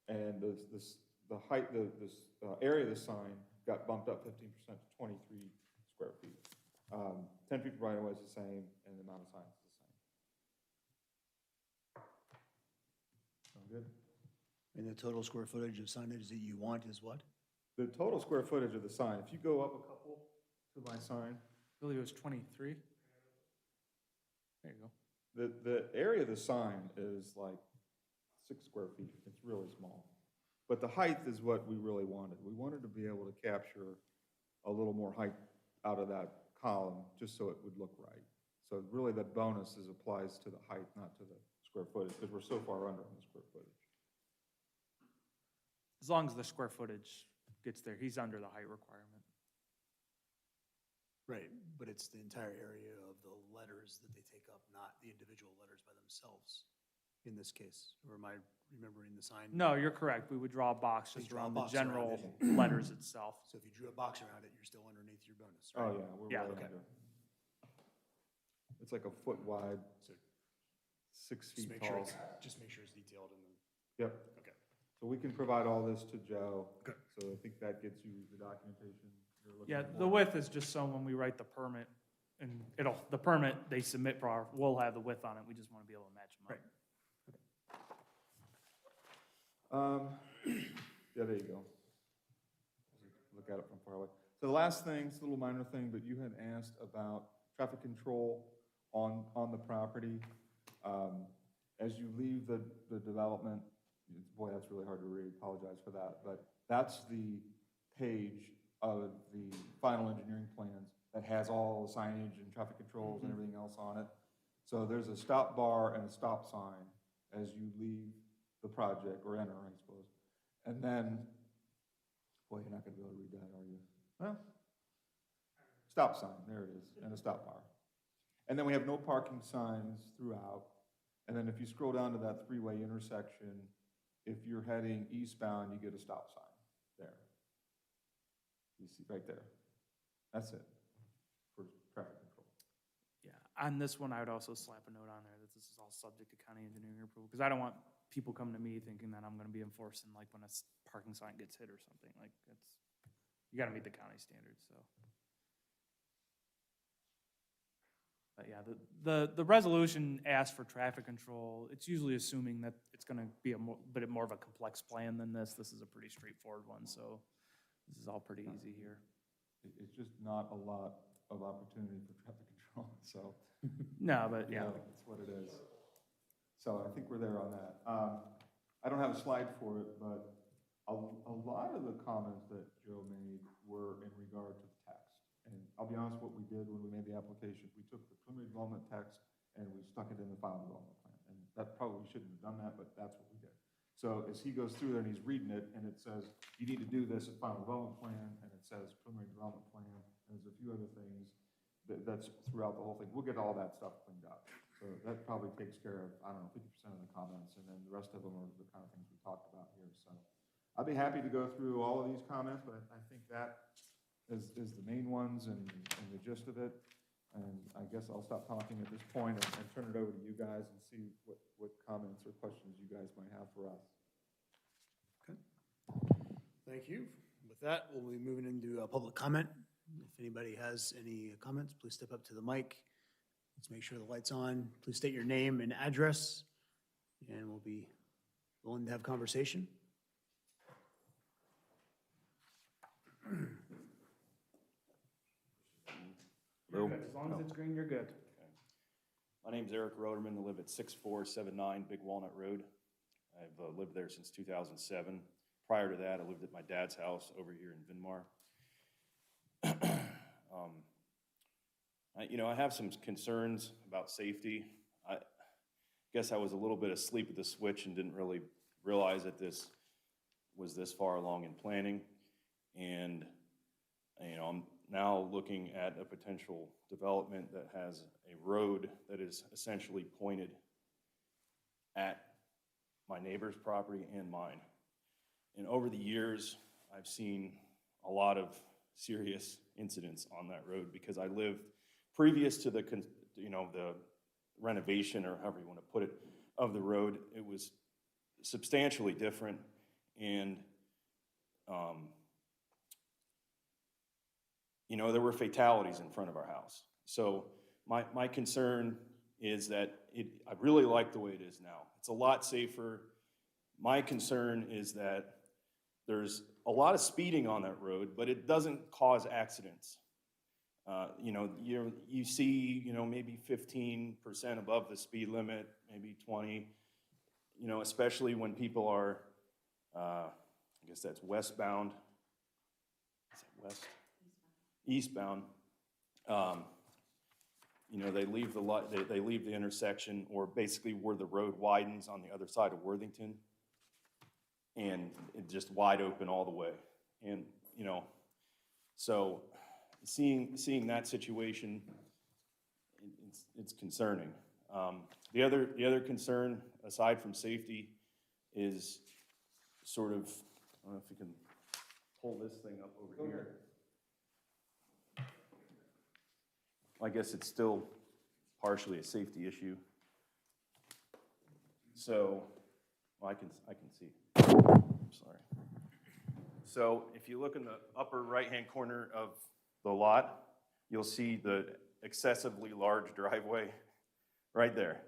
and the height, this area of the sign got bumped up 15% to 23 square feet. 10 feet right away is the same, and the amount of signs is the same. Sound good? And the total square footage of signage that you want is what? The total square footage of the sign, if you go up a couple to my sign, I believe it was 23. There you go. the area of the sign is like 6 square feet. It's really small. But the height is what we really wanted. We wanted to be able to capture a little more height out of that column, just so it would look right. So really the bonus applies to the height, not to the square footage, because we're so far under on the square footage. As long as the square footage gets there, he's under the height requirement. Right, but it's the entire area of the letters that they take up, not the individual letters by themselves in this case. Or am I remembering the sign? No, you're correct. We would draw a box You just draw a around the box around general it. letters itself. So if you drew a box around it, you're still underneath your bonus, Oh, right? yeah, we're Yeah, way okay. under. It's like a foot wide, So 6 just feet make sure tall. it's, just make sure it's detailed in the, Yep. okay. So we can provide all this to Joe. Okay. So I think that gets you the documentation you're looking Yeah, for. the width is just so when we write the permit, and the permit they submit will have the width on it. We just want to be able to match them up. Right. Yeah, there you go. Look at it from far away. So the last thing, it's a little minor thing, but you had asked about traffic control on the property. As you leave the development, boy, that's really hard to read, apologize for that, but that's the page of the final engineering plans that has all the signage and traffic controls and everything else on it. So there's a stop bar and a stop sign as you leave the project, or enter, I suppose. And then, boy, you're not gonna be able to read that, are you? Well, stop sign, there it is, and a stop bar. And then we have no parking signs throughout. And then if you scroll down to that 3-way intersection, if you're heading eastbound, you get a stop sign there. You see right there. That's it for traffic control. Yeah, on this one, I would also slap a note on there that this is all subject to county engineering approval, because I don't want people coming to me thinking that I'm gonna be enforcing like when a parking sign gets hit or something, like you gotta meet the county standards, so. But yeah, the resolution asks for traffic control. It's usually assuming that it's gonna be a bit more of a complex plan than this. This is a pretty straightforward one, so this is all pretty easy here. It's just not a lot of opportunity for traffic control, so. No, but yeah. That's what it is. So I think we're there on that. I don't have a slide for it, but a lot of the comments that Joe made were in regard to the text. And I'll be honest, what we did when we made the application, we took the preliminary development text and we stuck it in the final development plan. And that probably shouldn't have done that, but that's what we did. So as he goes through there and he's reading it, and it says, you need to do this at final development plan, and it says preliminary development plan, and there's a few other things that's throughout the whole thing. We'll get all that stuff cleaned up. So that probably takes care of, I don't know, 50% of the comments, and then the rest of them are the kind of things we talked about here. So I'd be happy to go through all of these comments, but I think that is the main ones and the gist of it. And I guess I'll stop talking at this point and turn it over to you guys and see what comments or questions you guys might have for us. Okay. Thank you. With that, we'll be moving into public comment. If anybody has any comments, please step up to the mic. Let's make sure the light's on. Please state your name and address, and we'll be willing to have conversation. You're good. As long as it's green, you're good. My name's Eric Roderman. I live at 6479 Big Walnut Road. I've lived there since 2007. Prior to that, I lived at my dad's house over here in Vinmar. I have some concerns about safety. I guess I was a little bit asleep at the switch and didn't really realize that this was this far along in planning. And, I'm now looking at a potential development that has a road that is essentially pointed at my neighbor's property and mine. And over the years, I've seen a lot of serious incidents on that road because I lived previous to the renovation, or however you want to put it, of the road. It was substantially different, and there were fatalities in front of our house. So my concern is that I really like the way it is now. It's a lot safer. My concern is that there's a lot of speeding on that road, but it doesn't cause accidents. You see, maybe 15% above the speed limit, maybe 20, especially when people are, I guess that's westbound. Is that west? Eastbound. They leave they leave the intersection, or basically where the road widens on the other side of Worthington, and it's just wide open all the way. And so seeing that situation, it's concerning. The other concern, aside from safety, is sort of, I don't know if you can pull this thing up over here. I guess it's still partially a safety issue. So, I can see. I'm sorry. So if you look in the upper right-hand corner of the lot, you'll see the excessively large driveway right there.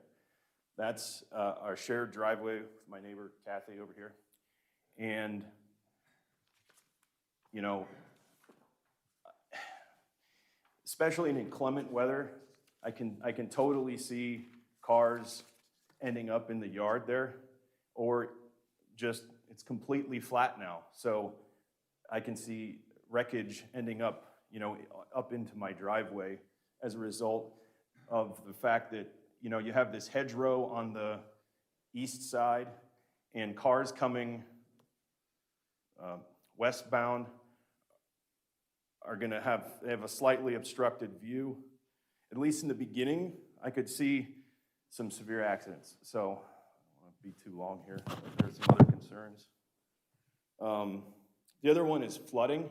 That's our shared driveway with my neighbor Kathy over here. And, especially in inclement weather, I can totally see cars ending up in the yard there, or just it's completely flat now. So I can see wreckage ending up, up into my driveway as a result of the fact that, you have this hedgerow on the east side, and cars coming westbound are going to have a slightly obstructed view. At least in the beginning, I could see some severe accidents. So I don't want to be too long here. There's some other concerns. The other one is flooding,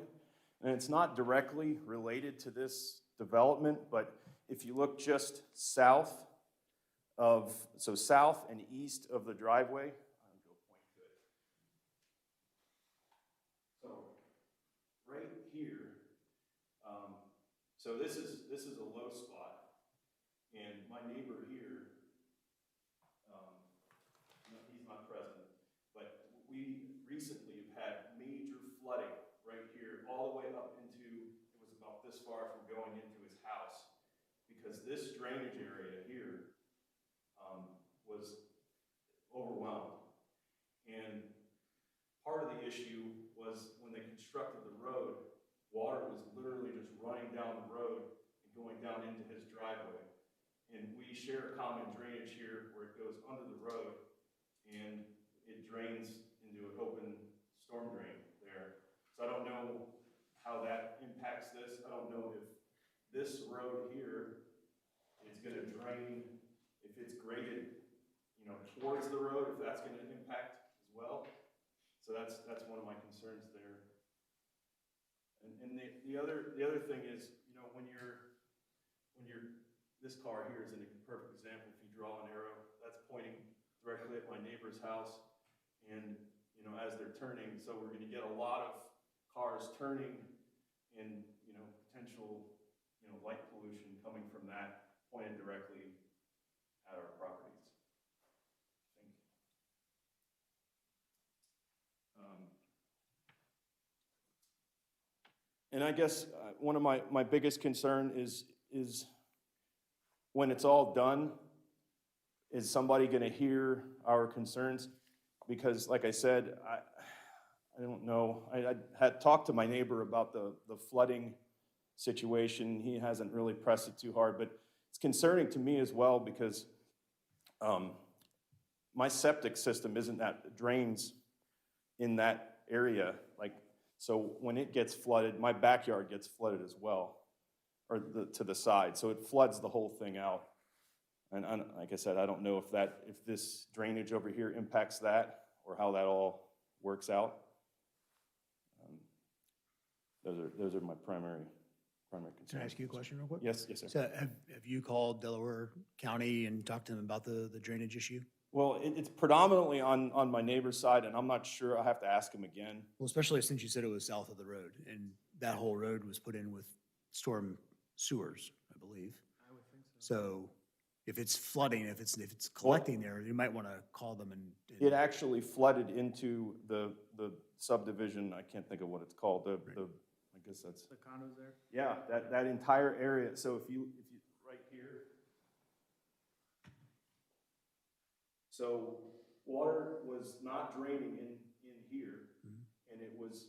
and it's not directly related to this development, but if you look just south and east of the driveway, I'll go point to it. So right here, so this is a low spot, and my neighbor here, he's not present, but we recently have had major flooding right here, all the way up into, it was about this far from going into his house, because this drainage area here was And part of the issue was when they constructed the road, water was literally just running down the road and going down into his driveway. And we share a common drainage here where it goes under the road and it drains into an open storm drain there. So I don't know how that impacts this. I don't know if this road here is gonna drain, if it's graded, you know, towards the road, if that's gonna impact as well. So that's one of my concerns there. And the other thing is, you know, when you're, this car here is a perfect example. If you draw an arrow, that's pointing directly at my neighbor's house. And, you know, as they're turning, so we're gonna get a lot of cars turning and, you know, potential, you know, light pollution coming from that pointed directly at our properties. I think. And I guess one of my biggest concern is when it's all done, is somebody gonna hear our concerns? Because like I said, I don't know, I had talked to my neighbor about the flooding situation. He hasn't really pressed it too hard, but it's concerning to me as well because my septic system isn't that, drains in that area. Like, so when it gets flooded, my backyard gets flooded as well, or to the side. So it floods the whole thing out. And like I said, I don't know if this drainage over here impacts that or how that all works out. Those are my primary concerns. Can I ask you a question real quick? Yes, sir. So have you called Delaware County and talked to them about the drainage issue? Well, it's predominantly on my neighbor's side, and I'm not sure. I'll have to ask him again. Well, especially since you said it was south of the road, and that whole road was put in with storm sewers, I believe. I would think so. So if it's flooding, if it's collecting there, you might want to call them and. It actually flooded into the subdivision. I can't think of what it's called. I guess that's. The condos there? Yeah, that entire area. So if you right here. So water was not draining in here, and it was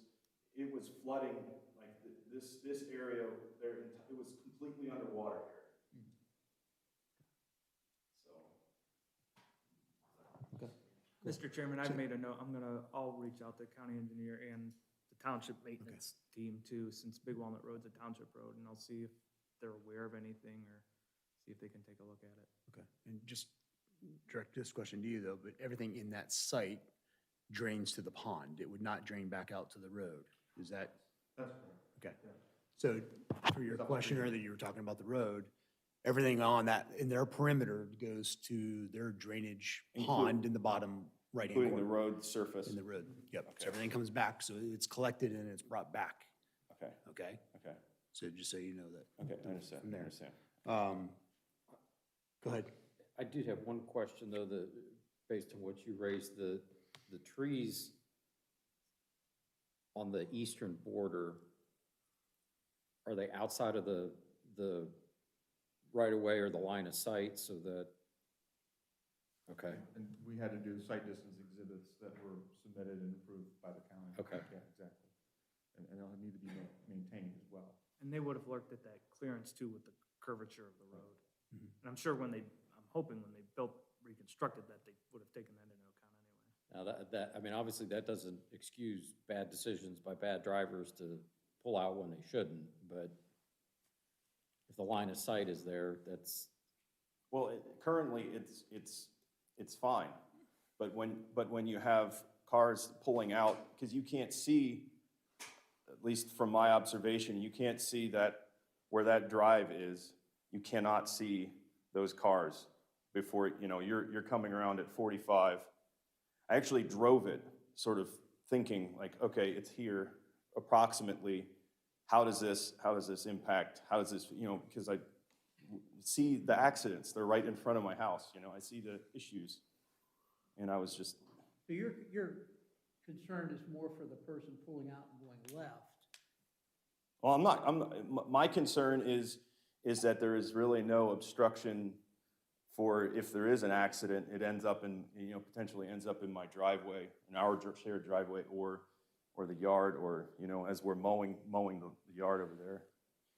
flooding like this area there. It was completely underwater here. So. Mr. Chairman, I've made a note, I'll reach out to county engineer and the township maintenance team too, since Big Walnut Road's a township road, and I'll see if they're aware of anything or see if they can take a look at it. Okay, and just direct this question to you though, but everything in that site drains to the pond. It would not drain back out to the road. Is that? That's correct. Okay. So for your question earlier, you were talking about the road, everything on that, in their perimeter goes to their drainage pond in the bottom right-hand corner. Including the road surface. In the road, yep. So Okay. everything comes back, so it's collected and it's brought back, Okay, okay? okay, So just so you know that. okay, I understand, From there. I understand. Go ahead. I did have one question, though, based on what you raised, the trees on the eastern border, are they outside of the right-of-way or the line of sight so that, okay, And we had to do site distance exhibits that were submitted and approved by the county. Okay. Yeah, exactly. And they'll need to be maintained as well. And they would have looked at that clearance too with the curvature of the road. Mhm. And I'm sure I'm hoping when they reconstructed that, they would have taken that into account anyway. now I mean, obviously, that doesn't excuse bad decisions by bad drivers to pull out when they shouldn't, but if the line of sight is there, that's, Well, currently, it's fine, but when you have cars pulling out, because you can't see, at least from my observation, you can't see where that drive is, you cannot see those cars before, you know, you're coming around at 45. I actually drove it, sort of thinking like, okay, it's here approximately. How does this impact? How does this, you know, because I see the accidents, they're right in front of my house, you know, I see the issues. And I was just, So your concern is more for the person pulling out and going left. well, my concern is that there is really no obstruction for if there is an accident, it ends up in, potentially ends up in my driveway, in our shared driveway, or the yard, or, as we're mowing the yard over there,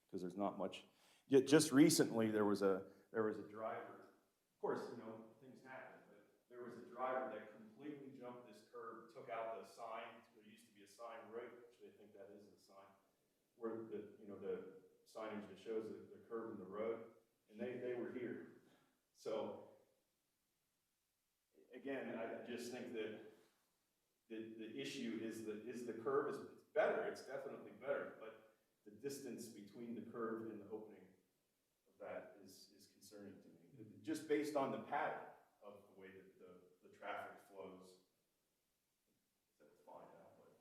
because there's not much. Yet just recently, there was a driver, of course, things happen, but there was a driver that completely jumped this curb, took out the sign. There used to be a sign, right, which they think that is the sign, where the signage that shows the curb in the road, and they were here. So, again, I just think that the issue is the curb is better, it's definitely better, but the distance between the curb and the opening of that is concerning to me. Just based on the pattern of the way that the traffic flows. That's fine now, but.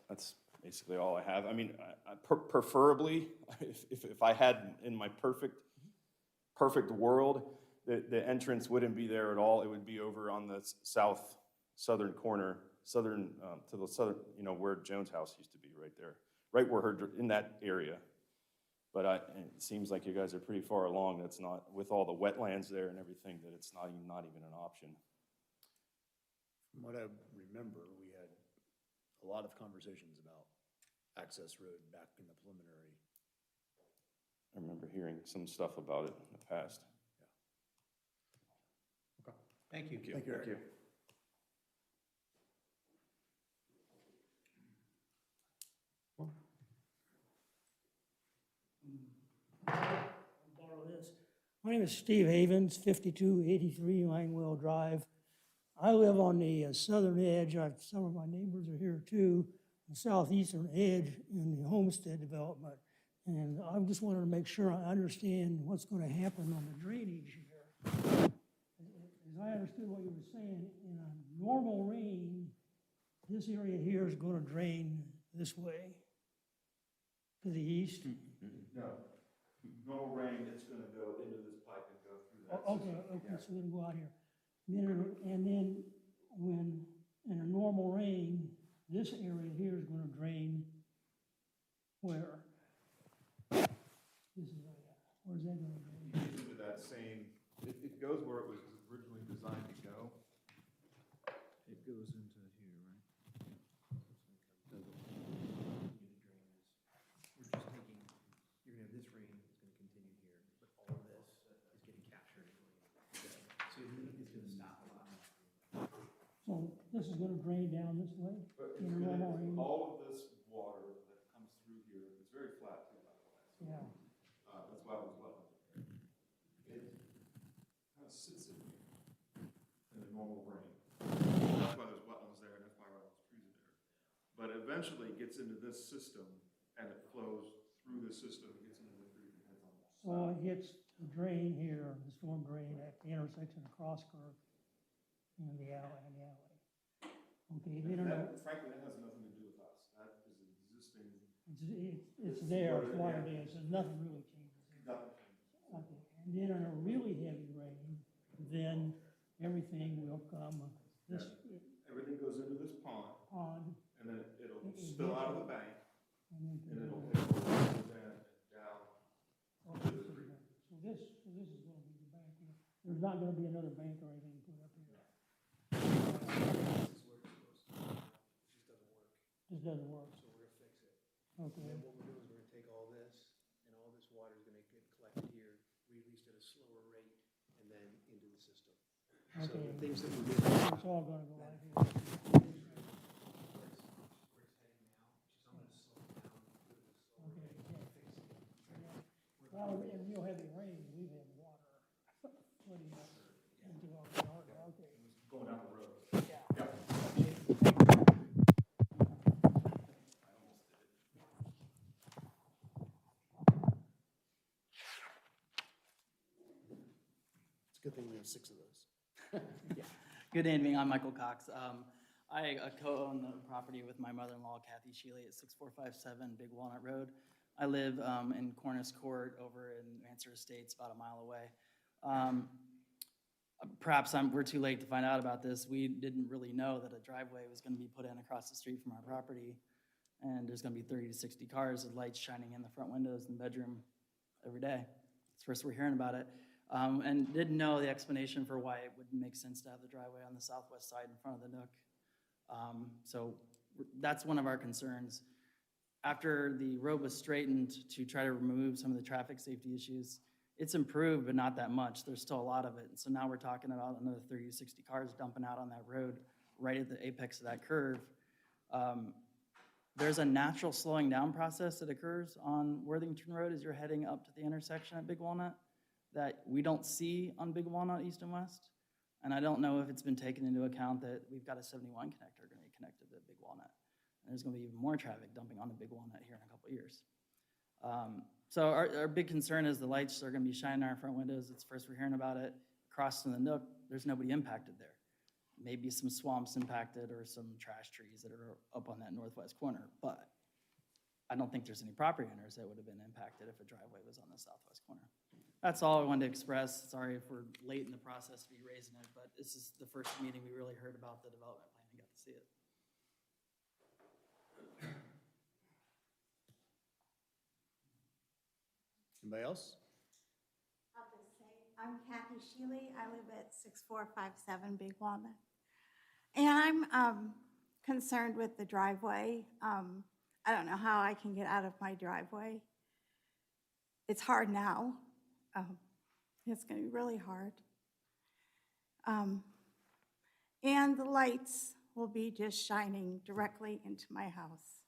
That's basically all I have. I mean, preferably, if I had in my perfect world, the entrance wouldn't be there at all. It would be over on the southern corner, to the southern, where Jones' house used to be, right there, right where in that area. But it seems like you guys are pretty far along. That's not, with all the wetlands there and everything, that it's not even an option. From what I remember, we had a lot of conversations about access road back in the preliminary. I remember hearing some stuff about it in the past. Okay. Thank you. Thank you, Eric. Borrow this. My name is Steve Havens, 5283 Langwell Drive. I live on the southern edge. Some of my neighbors are here too, the southeastern edge in the Homestead development. And I just wanted to make sure I understand what's going to happen on the drainage here. As I understood what you were saying, in a normal rain, this area here is going to drain this way to the east. No. Normal rain, it's gonna go into this pipe and go through that Okay, so we're gonna go out here. And then when, in a normal rain, this area here is gonna drain where? This is, where's that gonna drain? Into that same, it goes where it was originally designed to go. It goes into here, right? We're just taking, you're gonna have this rain, it's gonna continue here, but all of this is getting captured. So it's gonna stop a lot. So this is gonna drain down this way? But In a normal rain? all of this water that comes through here, it's very flat too, by the way. So, Yeah. that's why it was wetland. It kind of sits in here in the normal rain. That's why there's wetlands there, and that's why all those trees are there. But eventually it gets into this system, and it flows through the system, it gets into the creek, and heads on. So it hits the drain here, the storm drain at the intersection of Cross Curve and the alley. Okay, then Frankly, that has nothing to do with us. That is an existing. it's there, it's what it is, and nothing really changes there. Nothing changes. Okay, and then on a really heavy rain, then everything will come this Everything goes into this pond, pond, and then it'll spill out of the bank, and then. and it'll hit down. Okay, so this is gonna be the bank here. There's not gonna be another bank or anything put up here. This is where it's supposed to go. It just doesn't work. This doesn't work. So we're gonna fix it. Okay. And then what we're doing is we're gonna take all this, and all this water is gonna get collected here, released at a slower rate, and then into the system. So Okay. the things that we're doing. It's all gonna go right here. Where it's heading now, which is I'm gonna slow it down, put it in a slower Okay, rate, yeah. fix it. Well, in real heavy rain, we've had water flooding up into our yard, okay. Going down the road. It's a good thing we have 6 of those. Good evening, I'm Michael Cox. I co-own the property with my mother-in-law, Kathy Shealy, at 6457 Big Walnut Road. I live in Cornice Court over in Mansour Estates, about a mile away. Perhaps we're too late to find out about this. We didn't really know that a driveway was going to be put in across the street from our property. and there's gonna be 30 to 60 cars with lights shining in the front windows in the bedroom every day. It's the first we're hearing about it. And didn't know the explanation for why it would make sense to have the driveway on the southwest side in front of the Nook. So that's one of our concerns. After the road was straightened to try to remove some of the traffic safety issues, it's improved, but not that much. There's still a lot of it. And so now we're talking about another 30 to 60 cars dumping out on that road right at the apex of that curve. There's a natural slowing down process that occurs on Worthington Road as you're heading up to the intersection at Big Walnut that we don't see on Big Walnut East and West. And I don't know if it's been taken into account that we've got a 71 connector going to be connected to Big Walnut. And there's going to be even more traffic dumping onto Big Walnut here in a couple of years. So our big concern is the lights are going to be shining in our front windows. It's first we're hearing about it. Across from the Nook, there's nobody impacted there. Maybe some swamps impacted or some trash trees that are up on that northwest corner, but I don't think there's any property owners that would have been impacted if a driveway was on the southwest corner. That's all I wanted to express. Sorry if we're late in the process to be raising it, but this is the first meeting we really heard about the development plan and got to see it. Anybody else? I'll just say, I'm Kathy Shealy. I live at 6457 Big Walnut. And I'm concerned with the driveway. I don't know how I can get out of my driveway. It's hard now. It's going to be really hard. And the lights will be just shining directly into my house,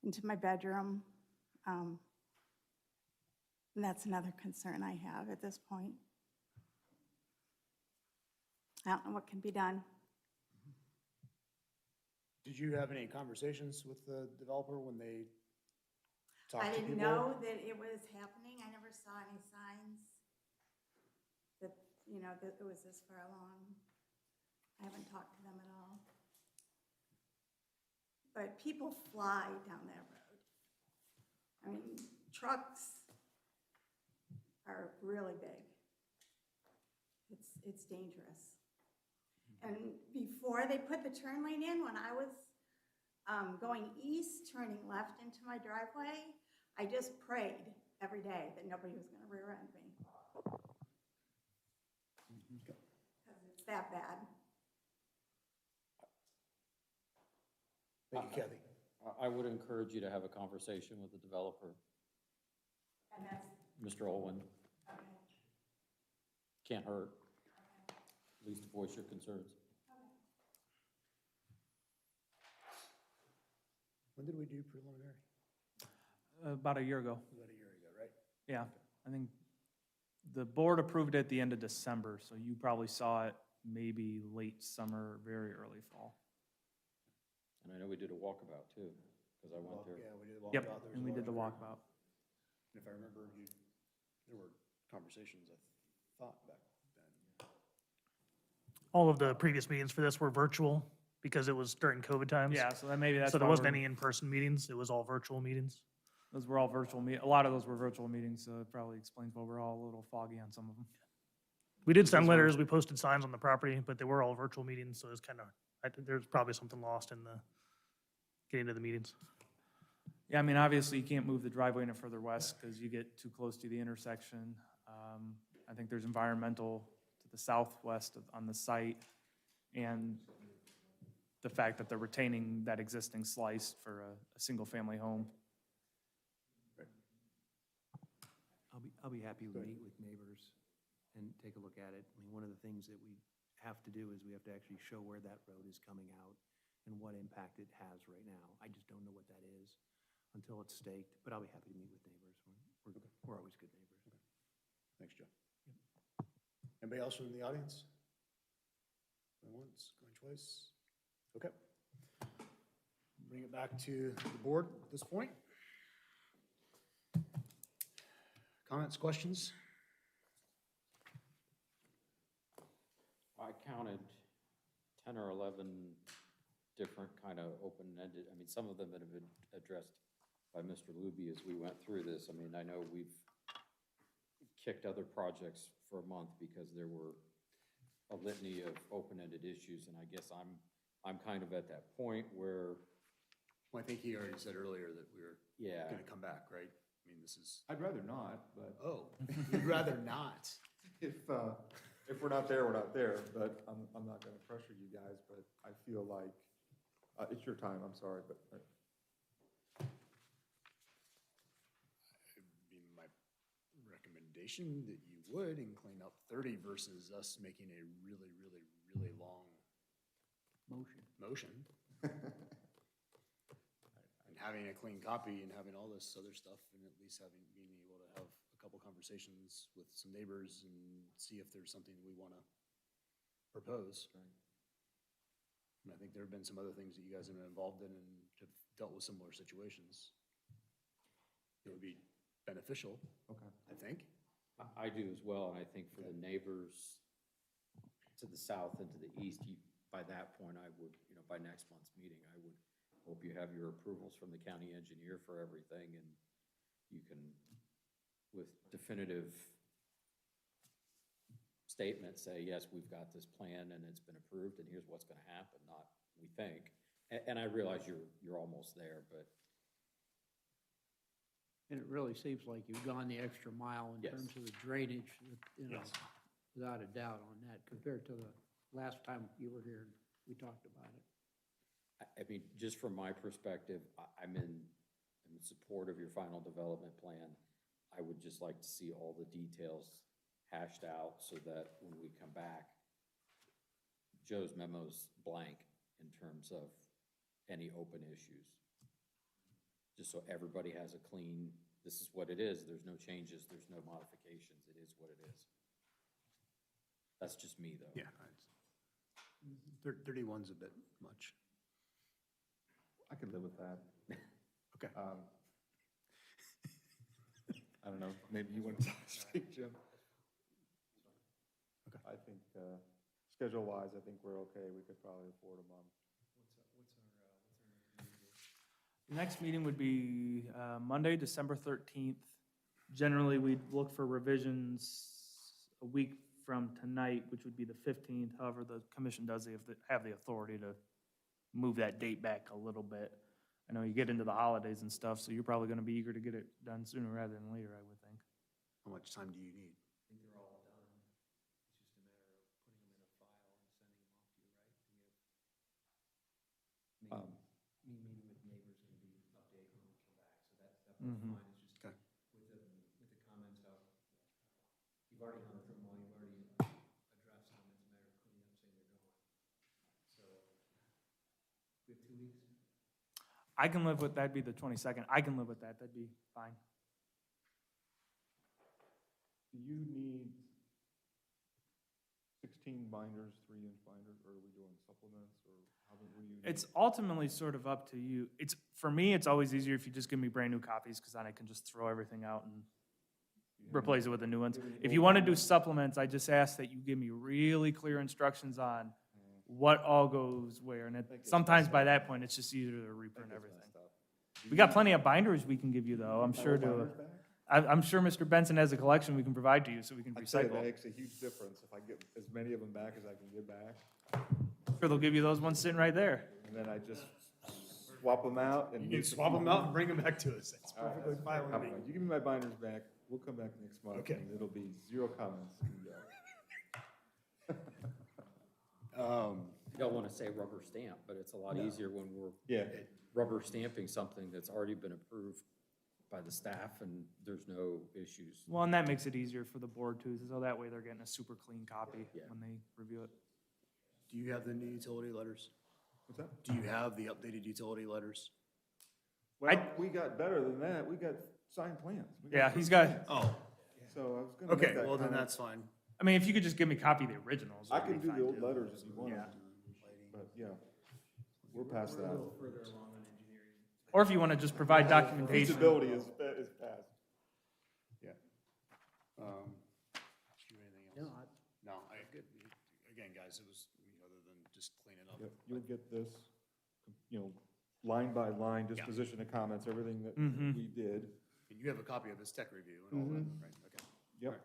into my bedroom. And that's another concern I have at this point. I don't know what can be done. Did you have any conversations with the developer when they talked I to people? didn't know that it was happening. I never saw any signs that, you know, that it was this far along. I haven't talked to them at all. But people fly down that road. I mean, trucks are really big. It's dangerous. And before they put the turn lane in, when I was going east, turning left into my driveway, I just prayed every day that nobody was going to rear end me. Because it's that bad. Thank you, Kathy. I would encourage you to have a conversation with the developer, And that's, Mr. Olin. okay. Can't hurt. At least voice your concerns. When did we do preliminary? About a year ago. About a year ago, right? Yeah, I think the board approved it at the end of December, so you probably saw it maybe late summer, very early fall. And I know we did a walkabout too, because I went there. Yeah, we did walk Yep, out. There was and a we lot did the of- walkabout. If I remember, there were conversations, I thought, back then. All of the previous meetings for this were virtual because it was during COVID times. Yeah, so then maybe that's. So there why wasn't we're- any in-person meetings. It was all virtual meetings. Those were all virtual a lot of those were virtual meetings, so it probably explains why we're all a little foggy on some of them. We did send letters, we posted signs on the property, but they were all virtual meetings, so it's kind of, I think there's probably something lost in the getting to the meetings. Yeah, I mean, obviously, you can't move the driveway any further west because you get too close to the intersection. I think there's environmental to the southwest on the site, and the fact that they're retaining that existing slice for a single-family home. I'll be happy to meet with neighbors and take a look at it. I mean, one of the things that we have to do is we have to actually show where that road is coming out and what impact it has right now. I just don't know what that is until it's staked, but I'll be happy to meet with neighbors. We're always good neighbors. Thanks, Joe. Anybody else from the audience? Going once, going twice? Okay. Bring it back to the board at this point. Comments, questions? I counted 10 or 11 different kind of open-ended, I mean, some of them that have been addressed by Mr. Luby as we went through this. I mean, I know we've kicked other projects for a month because there were a litany of open-ended issues, and I guess I'm kind of at that point where Well, think he already said earlier that we were Yeah. gonna come back, right? I mean, this is, I'd rather not, but oh, you'd rather not. if we're not there, we're not there, but I'm not gonna pressure you guys, but I feel like, it's your time, I'm sorry, but It'd be my recommendation that you would and clean up 30 versus us making a really, really, really long motion. And having a clean copy and having all this other stuff and at least being able to have a couple conversations with some neighbors and see if there's something we want to propose. And I think there have been some other things that you guys have been involved in and have dealt with similar situations. It would be beneficial, okay. I think. I do as well, and I think for the neighbors to the south and to the east, by that point, I would, by next month's meeting, I would hope you have your approvals from the county engineer for everything, and you can, with definitive statements, say, yes, we've got this plan and it's been approved, and here's what's gonna happen, not we think. And I realize you're almost there, but And it really seems like you've gone the extra mile in Yes. terms of the drainage, Yes. without a doubt on that, compared to the last time you were here, we talked about it. I mean, just from my perspective, I'm in support of your final development plan. I would just like to see all the details hashed out so that when we come back, Joe's memo's blank in terms of any open issues. Just so everybody has a clean, this is what it is, there's no changes, there's no modifications, it is what it is. That's just me, though. Yeah. 31's a bit much. I could live with that. Okay. I don't know, maybe you want to speak, Jim? Okay. I think, schedule-wise, I think we're okay, we could probably afford a month. Next meeting would be Monday, December 13th. Generally, we'd look for revisions a week from tonight, which would be the 15th. However, the commission does have the authority to move that date back a little bit. I know you get into the holidays and stuff, so you're probably going to be eager to get it done sooner rather than later, I would think. How much time do you need? I think they're all done. It's just a matter of putting them in a file and sending them off to you, right? Me meeting with neighbors can be update when we come back, so that's definitely fine. It's just Okay. with the comments out. You've already gone through them all, you've already addressed them, it's a matter of cleaning up, saying they're gone. So, we have 2 weeks? I can live with, that'd be the 22nd. I can live with that. That'd be fine. Do you need 16 binders, 3-inch binders, or are we doing supplements, or how do you? It's ultimately sort of up to you. For me, it's always easier if you just give me brand new copies, because then I can just throw everything out and replace it with the new ones. If you want to do supplements, I just ask that you give me really clear instructions on what all goes where. And sometimes by that point, it's just easier to reprint everything. We got plenty of binders we can give you, though, I'm sure to. I'm sure Mr. Benson has a collection we can provide to you, so we can I'd say that recycle. makes a huge difference if I get as many of them back as I can get back. Sure, they'll give you those ones sitting right there. And then I just swap them out and. You can swap them out and bring them back to us. That's All right, perfectly fine with me. You give me my binders back, we'll come back next month, Okay. and it'll be 0 comments. You don't want to say rubber stamp, but it's a lot easier when we're Yeah, rubber stamping something that's already been approved by the staff and there's no issues. Well, and that makes it easier for the board, too, so that way they're getting a super clean copy Yeah. when they review it. Do you have the new utility letters? what's that? Do you have the updated utility letters? Well, we got better than that, we got signed plans. We Yeah, he's got, Oh, So I was gonna make okay, that well, then comment. that's fine. I mean, if you could just give me a copy of the originals. I that'd can be do fine, the old too. letters if you want, Yeah. but yeah, we're past that. Further along on engineering. Or if you want to just provide documentation. Feasibility is passed. Yeah. Do you have anything else? No, again, guys, it was, other than just cleaning up. Yep, you'll get this, line by line disposition of comments, everything that Mhm. we did. And you have a copy of his tech review and all that, right? Okay. Yep.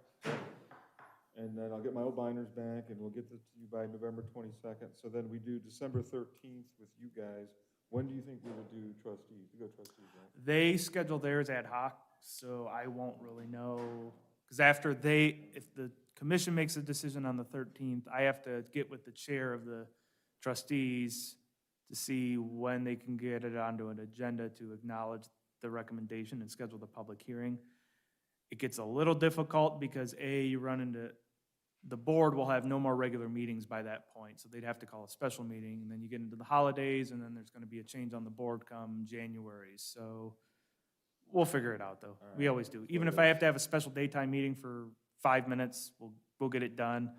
And then I'll get my old binders back, and we'll get this to you by November 22nd. So then we do December 13th with you guys. When do you think we would do trustees, you go trustees, right? They schedule theirs ad hoc, so I won't really know. Because if the commission makes a decision on the 13th, I have to get with the chair of the trustees to see when they can get it onto an agenda to acknowledge the recommendation and schedule the public hearing. It gets a little difficult because the board will have no more regular meetings by that point, so they'd have to call a special meeting, and then you get into the holidays, and then there's gonna be a change on the board come January, so we'll figure it out, though. We always do. Even if I have to have a special daytime meeting for 5 minutes, we'll get it done.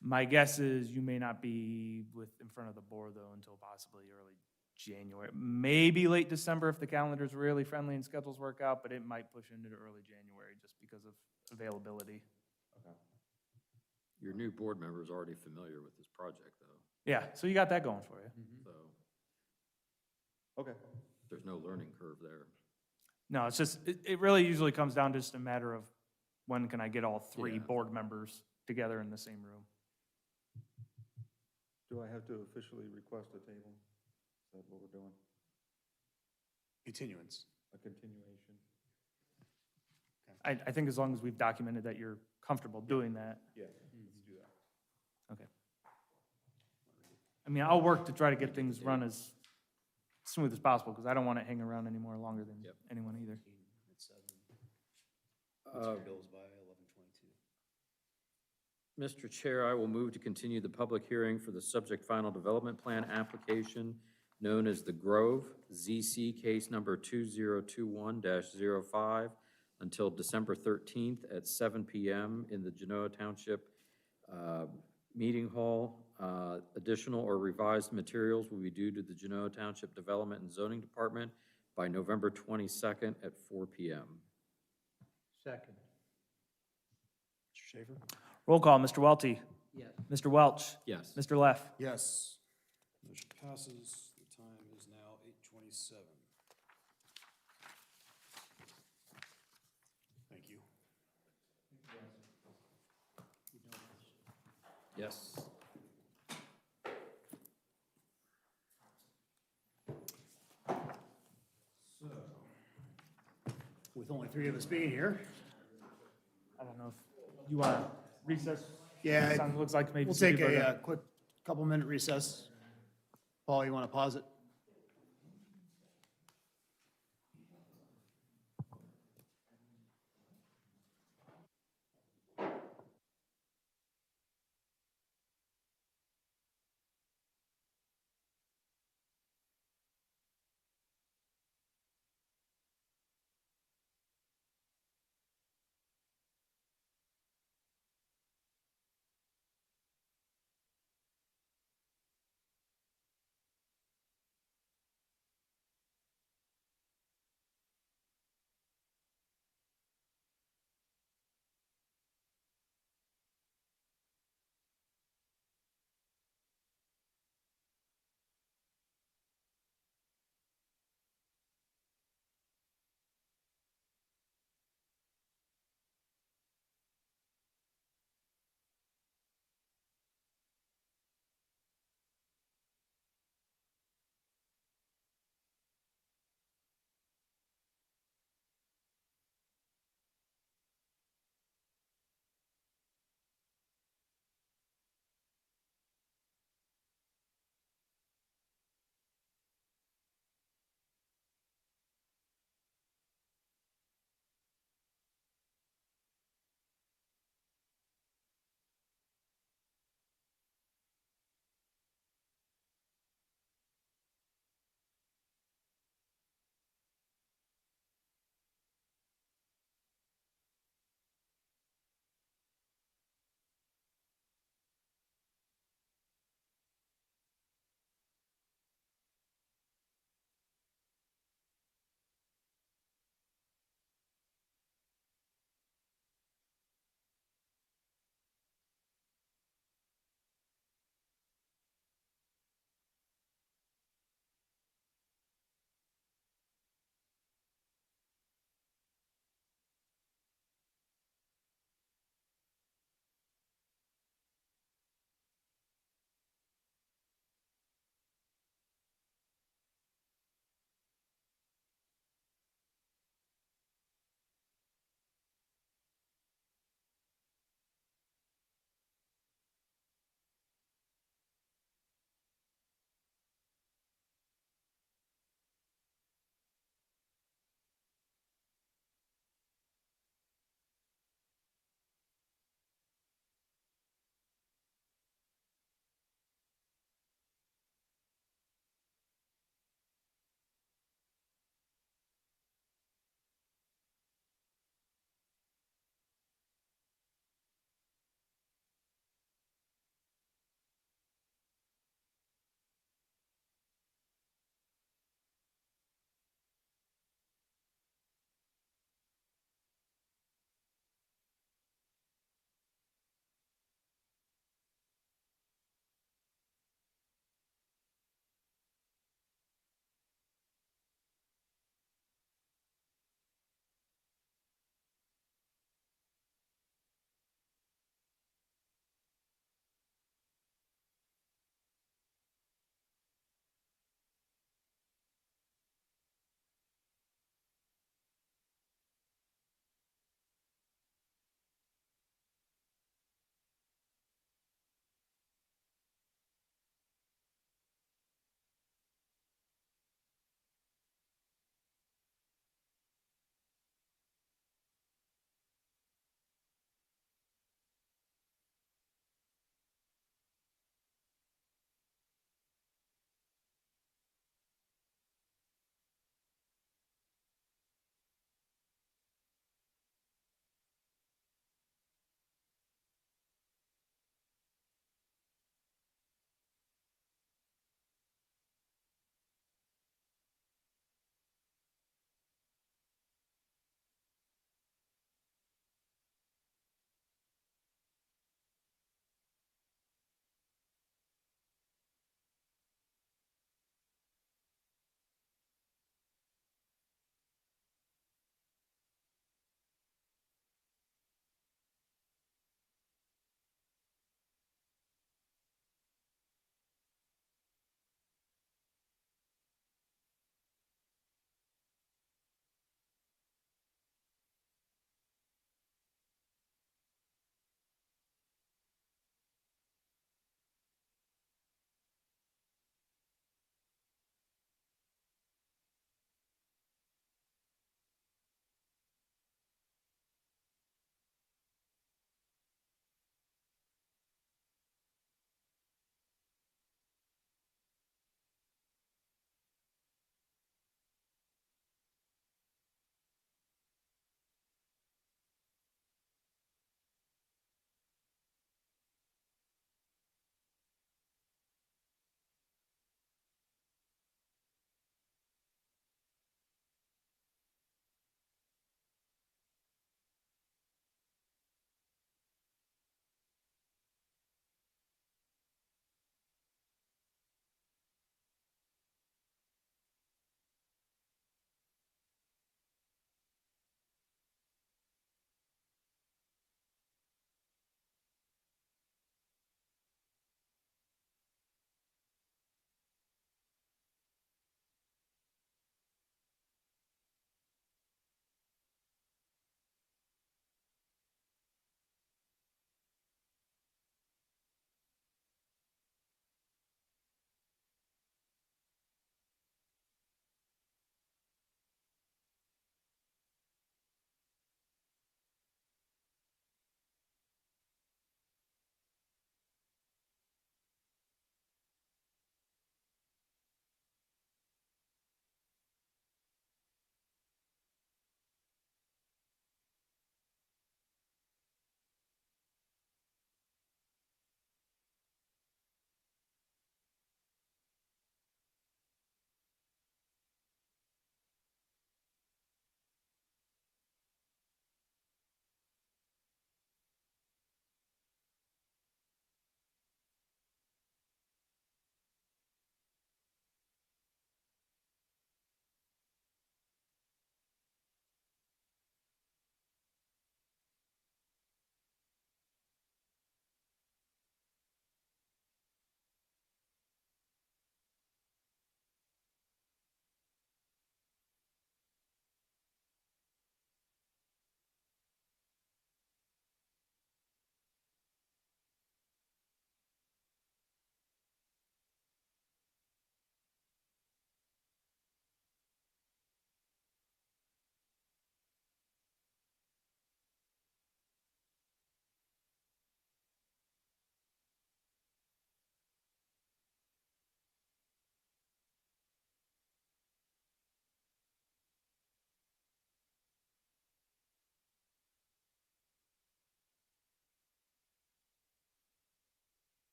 My guess is you may not be in front of the board, though, until possibly early January, maybe late December if the calendar's really friendly and schedules work out, but it might push into early January just because of availability. Your new board member is already familiar with this project, though, Yeah, so you got that going for you. so Okay. there's no learning curve there. No, it's just, it really usually comes down to just a matter of when can I get all three Yeah. board members together in the same room? Do I have to officially request a table? Is that what we're doing? Continuance. A continuation? I think as long as we've documented that you're comfortable doing that. Yeah, let's do that. Okay. I mean, I'll work to try to get things run as smooth as possible, because I don't want it hanging around any more longer than Yep. anyone either. Bills by 11:22. Mr. Chair, I will move to continue the public hearing for the subject final development plan application known as The Grove, ZC case number 2021-05, until December 13th at 7 PM in the Genoa Township Meeting Hall. Additional or revised materials will be due to the Genoa Township Development and Zoning Department by November 22nd at 4 PM. Second. Mr. Schaefer? Roll call, Mr. Welty. Yes. Mr. Welch. Yes. Mr. Leff. Yes. Motion passes. The time is now 8:27. Thank you. Yes. So, with only three of us being here, I don't know if you want to recess? Yeah, Looks like maybe. we'll some take people are a gonna- quick couple-minute recess. Paul, you want to pause it?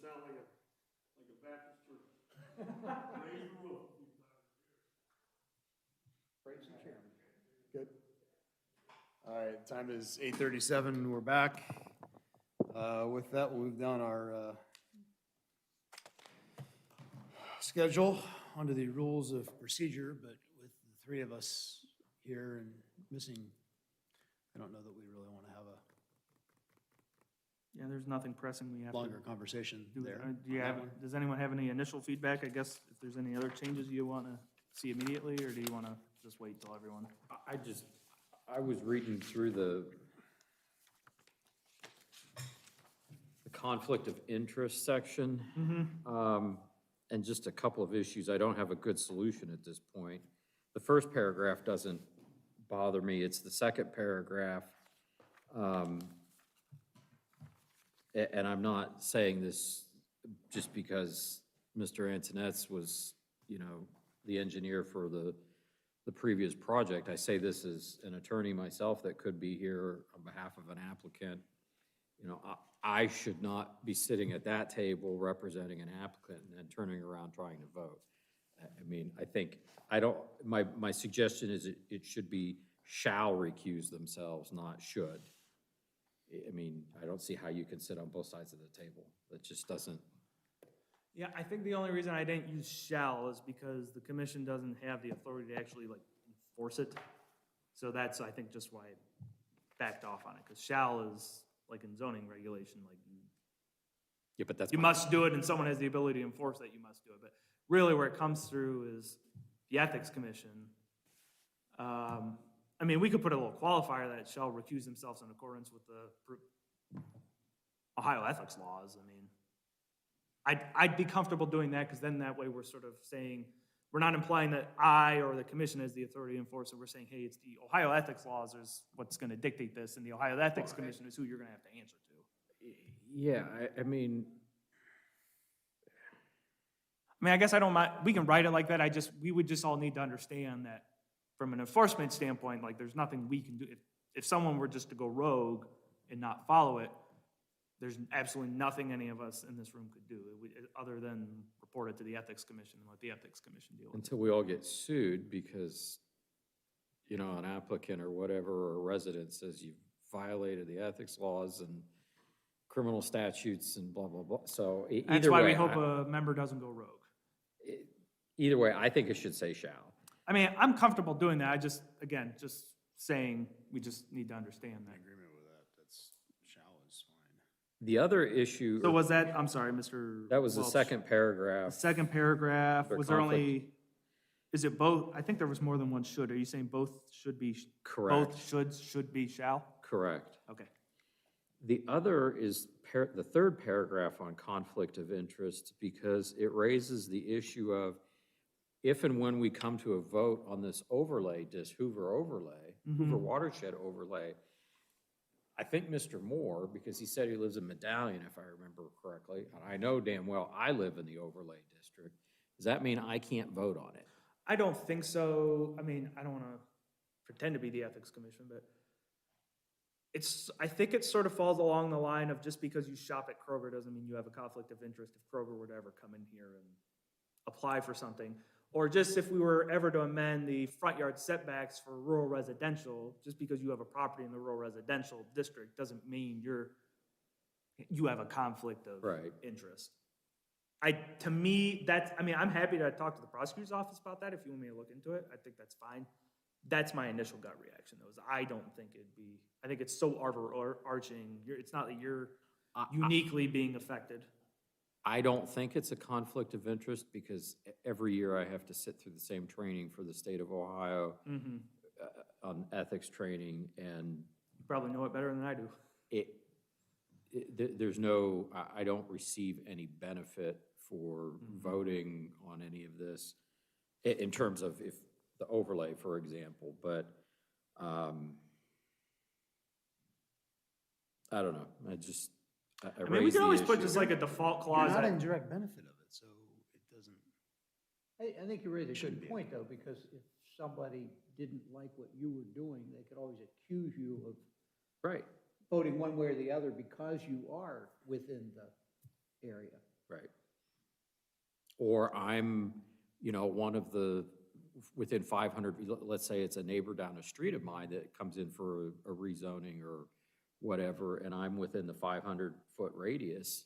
sound like a Baptist church. Raise the roof. Good. All right, time is 8:37, we're back. With that, we'll move down our schedule onto the rules of procedure, but with the three of us here and missing, I don't know that we really want to have a Yeah, there's nothing pressing we have to longer conversation do. there. Do you on that have, one. does anyone have any initial feedback? I guess if there's any other changes you want to see immediately, or do you want to just wait till everyone? I was reading through the conflict of interest section. And just a couple of issues. I don't have a good solution at this point. The first paragraph doesn't bother me. It's the second paragraph. And I'm not saying this just because Mr. Antonetts was, you know, the engineer for the previous project. I say this as an attorney myself that could be here on behalf of an applicant. You know, I should not be sitting at that table representing an applicant and then turning around trying to vote. I mean, I think, my suggestion is it should be shall recuse themselves, not should. I mean, I don't see how you can sit on both sides of the table. That just doesn't. Yeah, I think the only reason I didn't use shall is because the commission doesn't have the authority to actually like enforce it. So that's, I think, just why I backed off on it, because shall is like in zoning regulation, like Yeah, but that's. you must do it and someone has the ability to enforce that, you must do it. But really where it comes through is the ethics commission. I mean, we could put a little qualifier that shall recuse themselves in accordance with the Ohio ethics laws. I mean, I'd be comfortable doing that, because then that way we're sort of saying, we're not implying that I or the commission has the authority to enforce it. We're saying, hey, it's the Ohio ethics laws is what's going to dictate this, and the Ohio ethics commission is who you're going to have to answer to. Yeah, I mean, I guess I don't mind, we can write it like that. We would just all need to understand that from an enforcement standpoint, like, there's nothing we can do. If someone were just to go rogue and not follow it, there's absolutely nothing any of us in this room could do, other than report it to the ethics commission and let the ethics commission deal with it. until we all get sued because, you know, an applicant or whatever, or a resident says you've violated the ethics laws and criminal statutes and blah, blah, blah. So either way. That's why we hope a member doesn't go rogue. Either way, I think it should say shall. I mean, I'm comfortable doing that. I just, again, just saying, we just need to understand In that. agreement with that, that's, shall is fine. The other issue. So was that, I'm sorry, Mr. That was the Welch. second The paragraph. second paragraph, For was there conflict. only, is it both? I think there was more than one should. Are you saying both should be? Correct. Both should be shall? Correct. Okay. The other is the third paragraph on conflict of interest, because it raises the issue of if and when we come to a vote on this overlay, Hoover overlay, Hoover watershed overlay, I think Mr. Moore, because he said he lives in Medallion, if I remember correctly, and I know damn well I live in the overlay district, does that mean I can't vote on it? I don't think so. I mean, I don't want to pretend to be the ethics commission, but I think it sort of falls along the line of just because you shop at Kroger doesn't mean you have a conflict of interest if Kroger were to ever come in here and apply for something. Or just if we were ever to amend the front yard setbacks for rural residential, just because you have a property in the rural residential district doesn't mean you have a conflict of Right. interest. To me, I'm happy to talk to the prosecutor's office about that if you want me to look into it. I think that's fine. That's my initial gut reaction, though, is I don't think I think it's so overarching. It's not that you're uniquely being affected. I don't think it's a conflict of interest because every year I have to sit through the same training for the state of Ohio on ethics training, and You probably know it better than I do. there's no, I don't receive any benefit for voting on any of this in terms of if the overlay, for example, but I don't know. I mean, we can always put just like a default You're clause. not in direct benefit of it, so it doesn't. I think you raise a Shouldn't good be. point, though, because if somebody didn't like what you were doing, they could always accuse you of Right. voting one way or the other because you are within the area. Right. Or I'm, one of the, within 500, let's say it's a neighbor down the street of mine that comes in for a rezoning or whatever, and I'm within the 500-foot radius,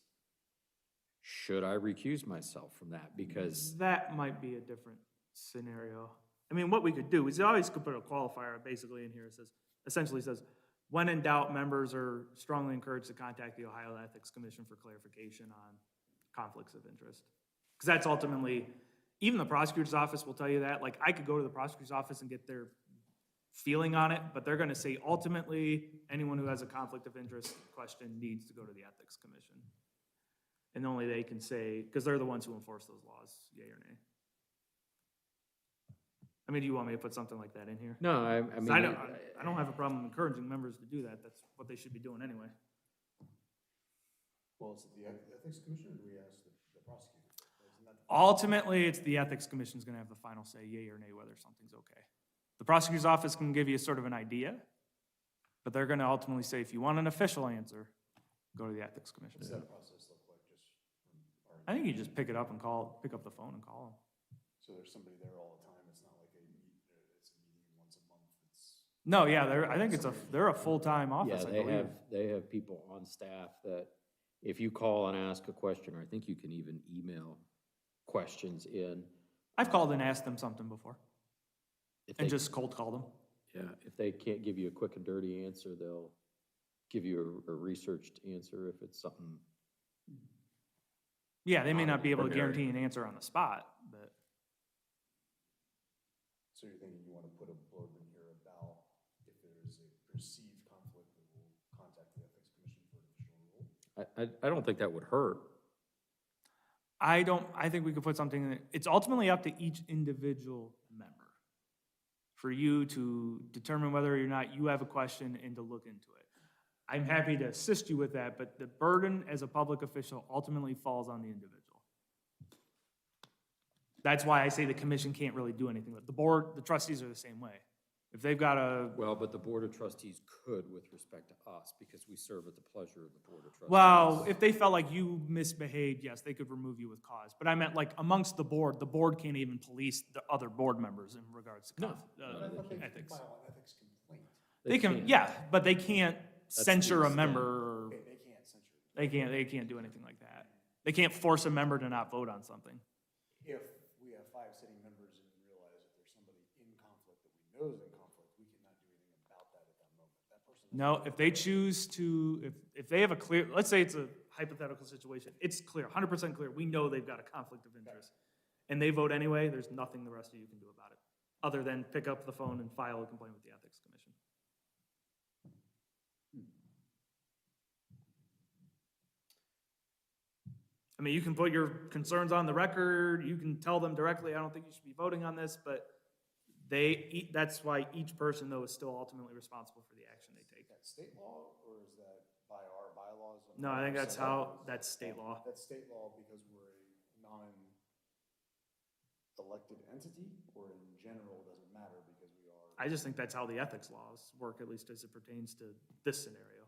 should I recuse myself from that? Because, That might be a different scenario. I mean, what we could do is you always could put a qualifier basically in here. It says, essentially says, when in doubt, members are strongly encouraged to contact the Ohio Ethics Commission for clarification on conflicts of interest. Because that's ultimately, even the prosecutor's office will tell you that. Like, I could go to the prosecutor's office and get their feeling on it, but they're gonna say ultimately, anyone who has a conflict of interest question needs to go to the Ethics Commission. And only they can say, because they're the ones who enforce those laws, yea or nay. I mean, do you want me to put something like that in here? no, I 'Cause mean. I don't have a problem encouraging members to do that. That's what they should be doing anyway. Well, is it the Ethics Commission, or do we ask the prosecutor? Isn't that the- Ultimately, it's the Ethics Commission's gonna have the final say, yea or nay, whether something's okay. The prosecutor's office can give you sort of an idea, but they're gonna ultimately say, if you want an official answer, go to the Ethics Commission. What's that process look like, just from our? I think you just pick it up and pick up the phone and call them. So there's somebody there all the time, it's not like it's a meeting once a month, it's. No, yeah, I think they're a full-time Yeah, office, I believe. they have people on staff that if you call and ask a question, or I think you can even email questions in. I've called and asked them something before, If and they- just cold called them. Yeah, if they can't give you a quick and dirty answer, they'll give you a researched answer if it's something. Yeah, they may not be able to Ordinary. guarantee an answer on the spot, but So you're thinking you want to put a blurb in here about if there is a perceived conflict, we will contact the Ethics Commission for additional rule? I don't think that would hurt. I think we could put something, in it. It's ultimately up to each individual member for you to determine whether or not you have a question and to look into it. I'm happy to assist you with that, but the burden as a public official ultimately falls on the individual. That's why I say the commission can't really do anything. The board, the trustees are the same way. If they've got a, Well, but the Board of Trustees could with respect to us, because we serve at the pleasure of the Board of Trustees. well, if they felt like you misbehaved, yes, they could remove you with cause. But I meant like amongst the board can't even police the other board members in regards to No. But I thought they could ethics. file an ethics complaint. They can, yeah, but they can't the censure a extent. member, or Okay, they can't censure. they can't do anything like that. They can't force a member to not vote on something. If we have 5 sitting members and realize that there's somebody in conflict that we know is in conflict, we cannot do anything about that at that moment. That person. No, if they choose to, if they have a clear, let's say it's a hypothetical situation, it's clear, 100% clear, we know they've got a conflict of interest, and they vote anyway, there's nothing the rest of you can do about it, other than pick up the phone and file a complaint with the Ethics Commission. I mean, you can put your concerns on the record, you can tell them directly, I don't think you should be voting on this, but that's why each person, though, is still ultimately responsible for the action they take. Is that state law, or is that by our bylaws? on No, how I think we're that's set up? that's state law. That's state law because we're a non-elected entity, or in general, doesn't matter because we are. I just think that's how the ethics laws work, at least as it pertains to this scenario.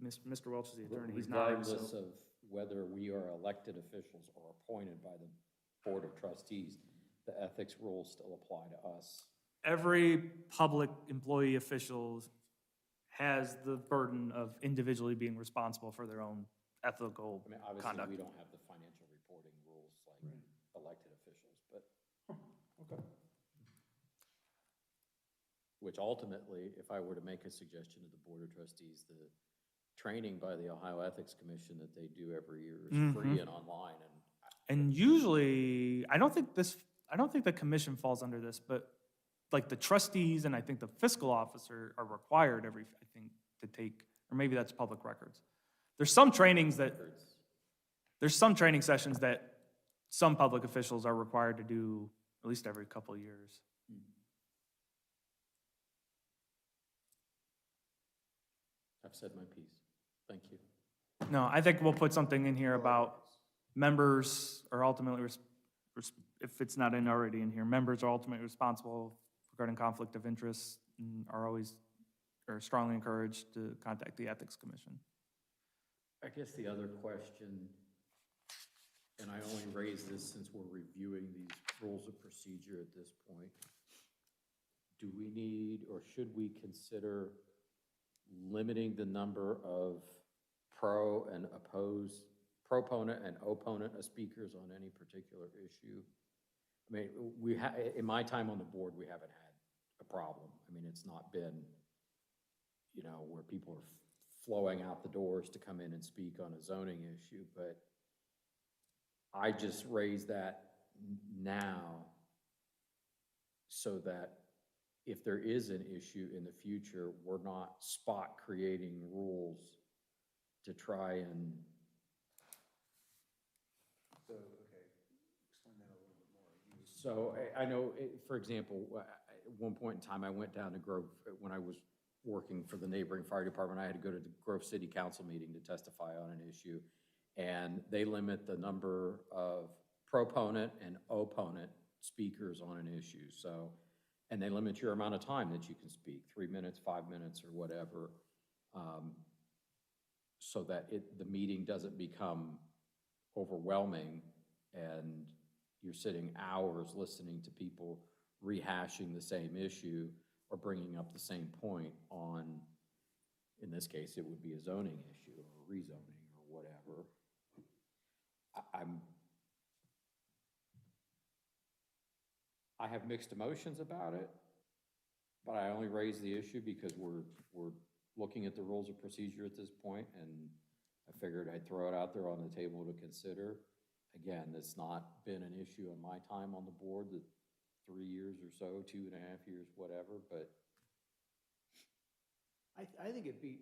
Mr. Welch is the attorney, he's not. Regardless of whether we are elected officials or appointed by the Board of Trustees, the ethics rules still apply to us. Every public employee official has the burden of individually being responsible for their own ethical I mean, obviously, conduct. we don't have the financial reporting rules like elected officials, but. Okay. Which ultimately, if I were to make a suggestion to the Board of Trustees, the training by the Ohio Ethics Commission that they do every year is free and online, And usually, I don't think the commission falls under this, but like the trustees and I think the fiscal officer are required to take, or maybe that's public records. There's some training sessions that some public officials are required to do at least every couple of years. I've said my piece. Thank you. No, I think we'll put something in here about members are ultimately, if it's not already in here, members are ultimately responsible regarding conflict of interest and are strongly encouraged to contact the Ethics Commission. I guess the other question and I only raise this since we're reviewing these rules of procedure at this point, do we need, or should we consider limiting the number of proponent and opponent of speakers on any particular issue? I mean, in my time on the board, we haven't had a problem. I mean, it's not been, you know, where people are flowing out the doors to come in and speak on a zoning issue, but I just raise that now so that if there is an issue in the future, we're not spot creating rules to try and. So, okay, explain that a little bit more. So I know, for example, at one point in time, I went down to Grove, when I was working for the neighboring fire department, I had to go to the Grove City Council meeting to testify on an issue. And they limit the number of proponent and opponent speakers on an issue. So, and they limit your amount of time that you can speak, 3 minutes, 5 minutes, or whatever, so that the meeting doesn't become overwhelming and you're sitting hours listening to people rehashing the same issue or bringing up the same point on, in this case, it would be a zoning issue or rezoning or whatever. I have mixed emotions about it, but I only raise the issue because we're looking at the rules of procedure at this point, and I figured I'd throw it out there on the table to consider. Again, it's not been an issue in my time on the board, the 3 years or so, 2.5 years, whatever, but. I think it'd be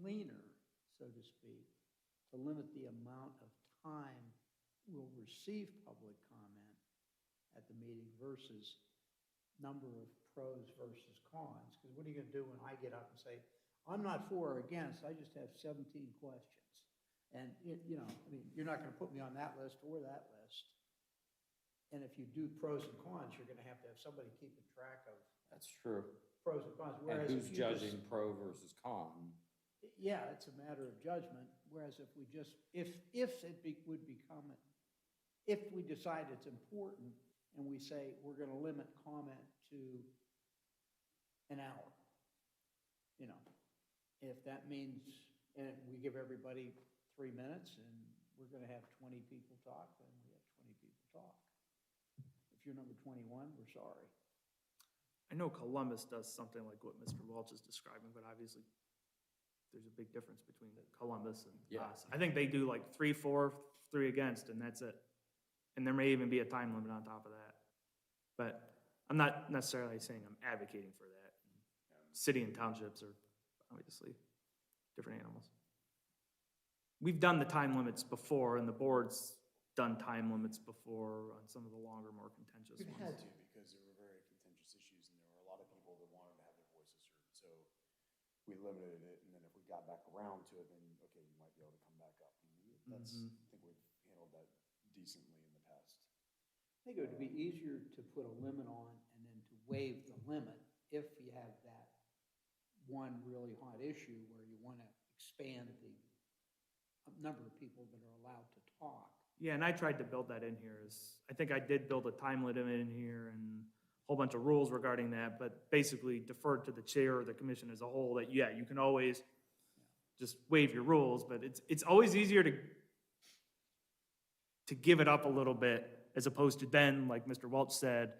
cleaner, so to speak, to limit the amount of time we'll receive public comment at the meeting versus number of pros versus cons. Because what are you going to do when I get up and say, I'm not for or against, I just have 17 questions. And, you know, I mean, you're not going to put me on that list or that list. And if you do pros and cons, you're going to have somebody keeping track of. That's true. Pros and cons. And who's judging pro versus con? Yeah, it's a matter of judgment, whereas if we just, if we decide it's important and we say we're going to limit comment to an hour, you know, if that means, and we give everybody 3 minutes and we're going to have 20 people talk, then we have 20 people talk. If you're number 21, we're sorry. I know Columbus does something like what Mr. Welch is describing, but obviously there's a big difference between Columbus and us. I think they do like 3 for, 3 against, and that's it. And there may even be a time limit on top of that. But I'm not necessarily saying I'm advocating for that. City and townships are obviously different animals. We've done the time limits before, and the board's done time limits before on some of the longer, more contentious ones. We've had to, because there were very contentious issues, and there were a lot of people that wanted to have their voices heard. So we limited it, and then if we got back around to it, then, okay, you might be able to come back up. And that's, I think we've handled that decently in the past. I think it would be easier to put a limit on and then to waive the limit if you have that one really hot issue where you want to expand the number of people that are allowed to talk. Yeah, and I tried to build that in here. I think I did build a time limit in here and a whole bunch of rules regarding that, but basically deferred to the chair or the commission as a whole that, yeah, you can always just waive your rules, but it's always easier to give it up a little bit as opposed to then, like Mr. Welch said,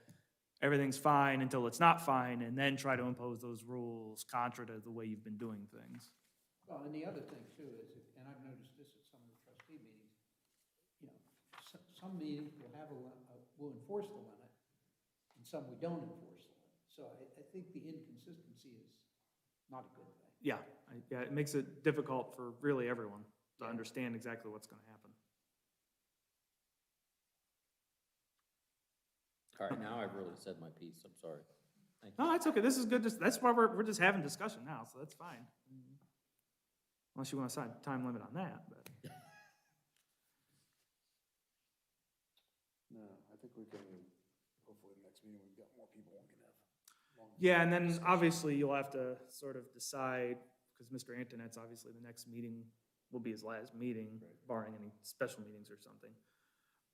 everything's fine until it's not fine, and then try to impose those rules contra to the way you've been doing things. Well, and the other thing too is, and I've noticed this at some of the trustee meetings, you know, some meetings will will enforce the limit, and some we don't enforce the limit. So I think the inconsistency is not a good thing. Yeah, it makes it difficult for really everyone to understand exactly what's going to happen. All right, now I've really said my piece, I'm sorry. Thank you. No, that's okay. This is good. That's why we're just having discussion now, so that's fine. Unless you want to sign a time limit on that, but. No, I think we can, hopefully the next meeting, we've got more people we can have. Yeah, and then obviously you'll have to sort of decide, because Mr. Antonette's obviously the next meeting will be his last meeting, barring any special meetings or something.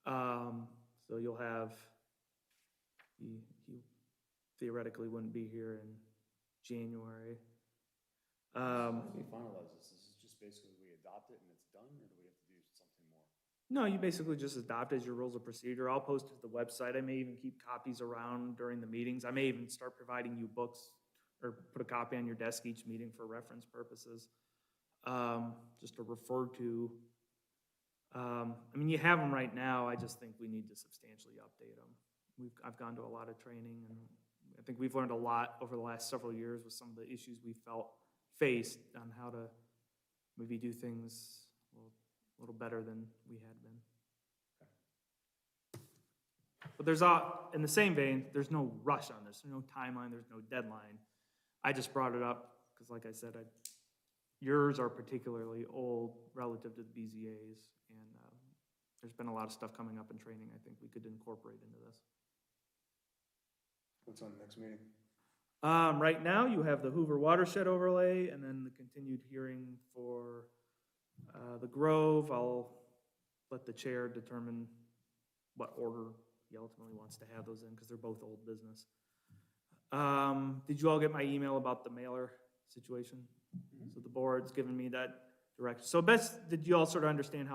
So you'll have, he theoretically wouldn't be here in January. How do we finalize this? This is just basically we adopt it and it's done, or do we have to do something more? No, you basically just adopt as your rules of procedure. I'll post it to the website. I may even keep copies around during the meetings. I may even start providing you books or put a copy on your desk each meeting for reference purposes, just to refer to. I mean, you have them right now. I just think we need to substantially update them. I've gone to a lot of training, and I think we've learned a lot over the last several years with some of the issues we faced on how to maybe do things a little better than we had been. But in the same vein, there's no rush on this. There's no timeline. There's no deadline. I just brought it up because, like I said, yours are particularly old relative to the BZA's, and there's been a lot of stuff coming up in training I think we could incorporate into this. What's on the next meeting? Right now, you have the Hoover watershed overlay and then the continued hearing for the Grove. I'll let the chair determine what order he ultimately wants to have those in because they're both old business. Did you all get my email about the mailer situation? So the board's given me that direction. So did you all sort of understand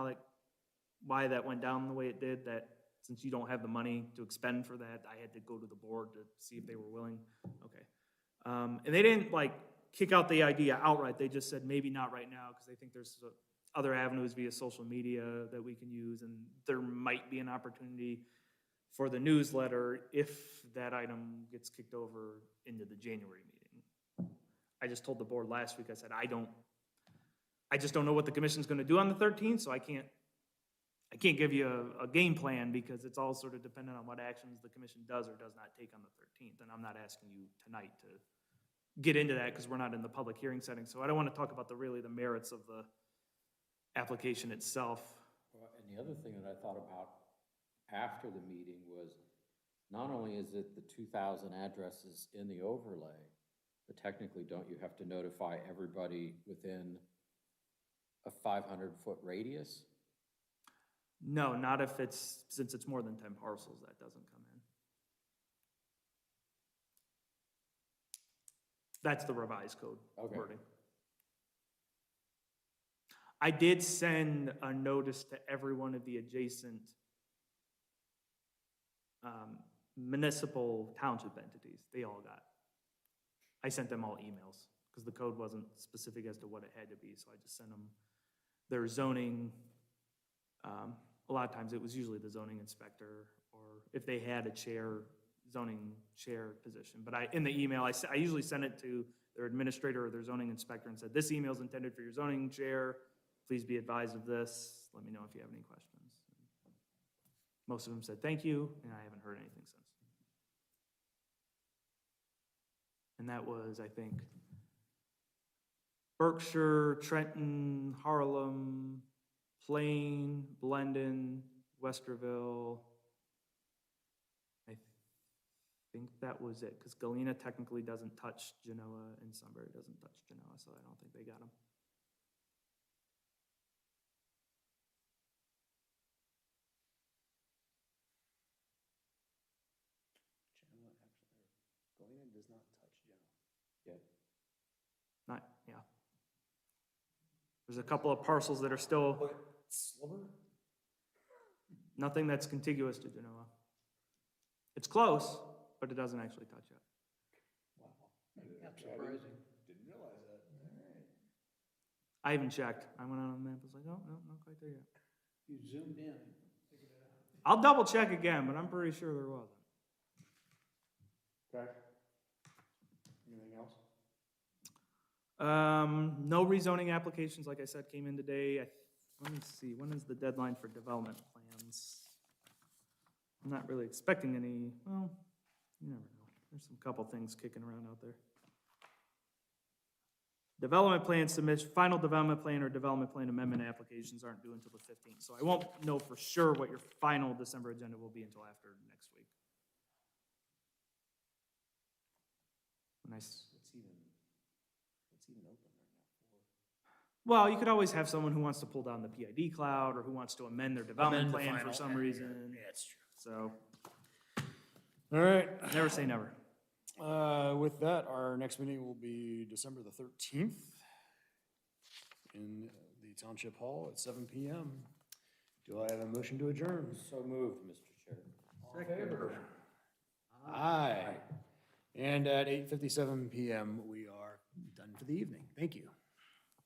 why that went down the way it did? That since you don't have the money to expend for that, I had to go to the board to see if they were willing. Okay. And they didn't kick out the idea outright. They just said maybe not right now because they think there's other avenues via social media that we can use, and there might be an opportunity for the newsletter if that item gets kicked over into the January meeting. I just told the board last week, I said, I just don't know what the commission's gonna do on the 13th, so I can't give you a game plan because it's all sort of dependent on what actions the commission does or does not take on the 13th. And I'm not asking you tonight to get into that because we're not in the public hearing setting. So I don't want to talk about the merits of the application itself. Well, and the other thing that I thought about after the meeting was not only is it the 2,000 addresses in the overlay, but technically don't you have to notify everybody within a 500-foot radius? No, not since it's more than 10 parcels, that doesn't come in. That's the revised code wording. I did send a notice to every one of the adjacent municipal township entities. They all got. I sent them all emails because the code wasn't specific as to what it had to be, so I just sent them their zoning. A lot of times it was usually the zoning inspector, or if they had a zoning chair position. But in the email, I usually send it to their administrator or their zoning inspector and said, this email is intended for your zoning chair. Please be advised of this. Let me know if you have any questions. Most of them said thank you, and I haven't heard anything since. And that was, I think, Berkshire, Trenton, Harlem, Plain, Blendon, Westerville. I think that was it, because Galena technically doesn't touch Genoa, and Sunbury doesn't touch Genoa, so I don't think they got them. Galena does not touch Genoa. Yeah. Yeah. There's a couple of parcels that are still, But Sliver? nothing that's contiguous to Genoa. It's close, but it doesn't actually touch it. Wow. That's surprising. Didn't realize that. All right. I even checked. I went out on the map, I was like, oh, no, not quite there yet. You zoomed in, figured it out. I'll double check again, but I'm pretty sure there wasn't. Okay. Anything else? No rezoning applications, like I said, came in today. Let me see, when is the deadline for development plans? I'm not really expecting any, well, you never know. There's some couple things kicking around out there. Development plan submission, final development plan or development plan amendment applications aren't due until the 15th. So I won't know for sure what your final December agenda will be until after next week. Nice. What's even open right now Well, you could always have someone who wants to pull down the PID cloud or who wants to amend their development Amend the plan for final- some yeah, reason. Yeah, it's true. So, All right. never say never. With that, our next meeting will be December the 13th in the Township Hall at 7 PM. Do I have a motion to adjourn? So moved, Mr. Chair. Aye. And at 8:57 PM, we are done for the evening. Thank you.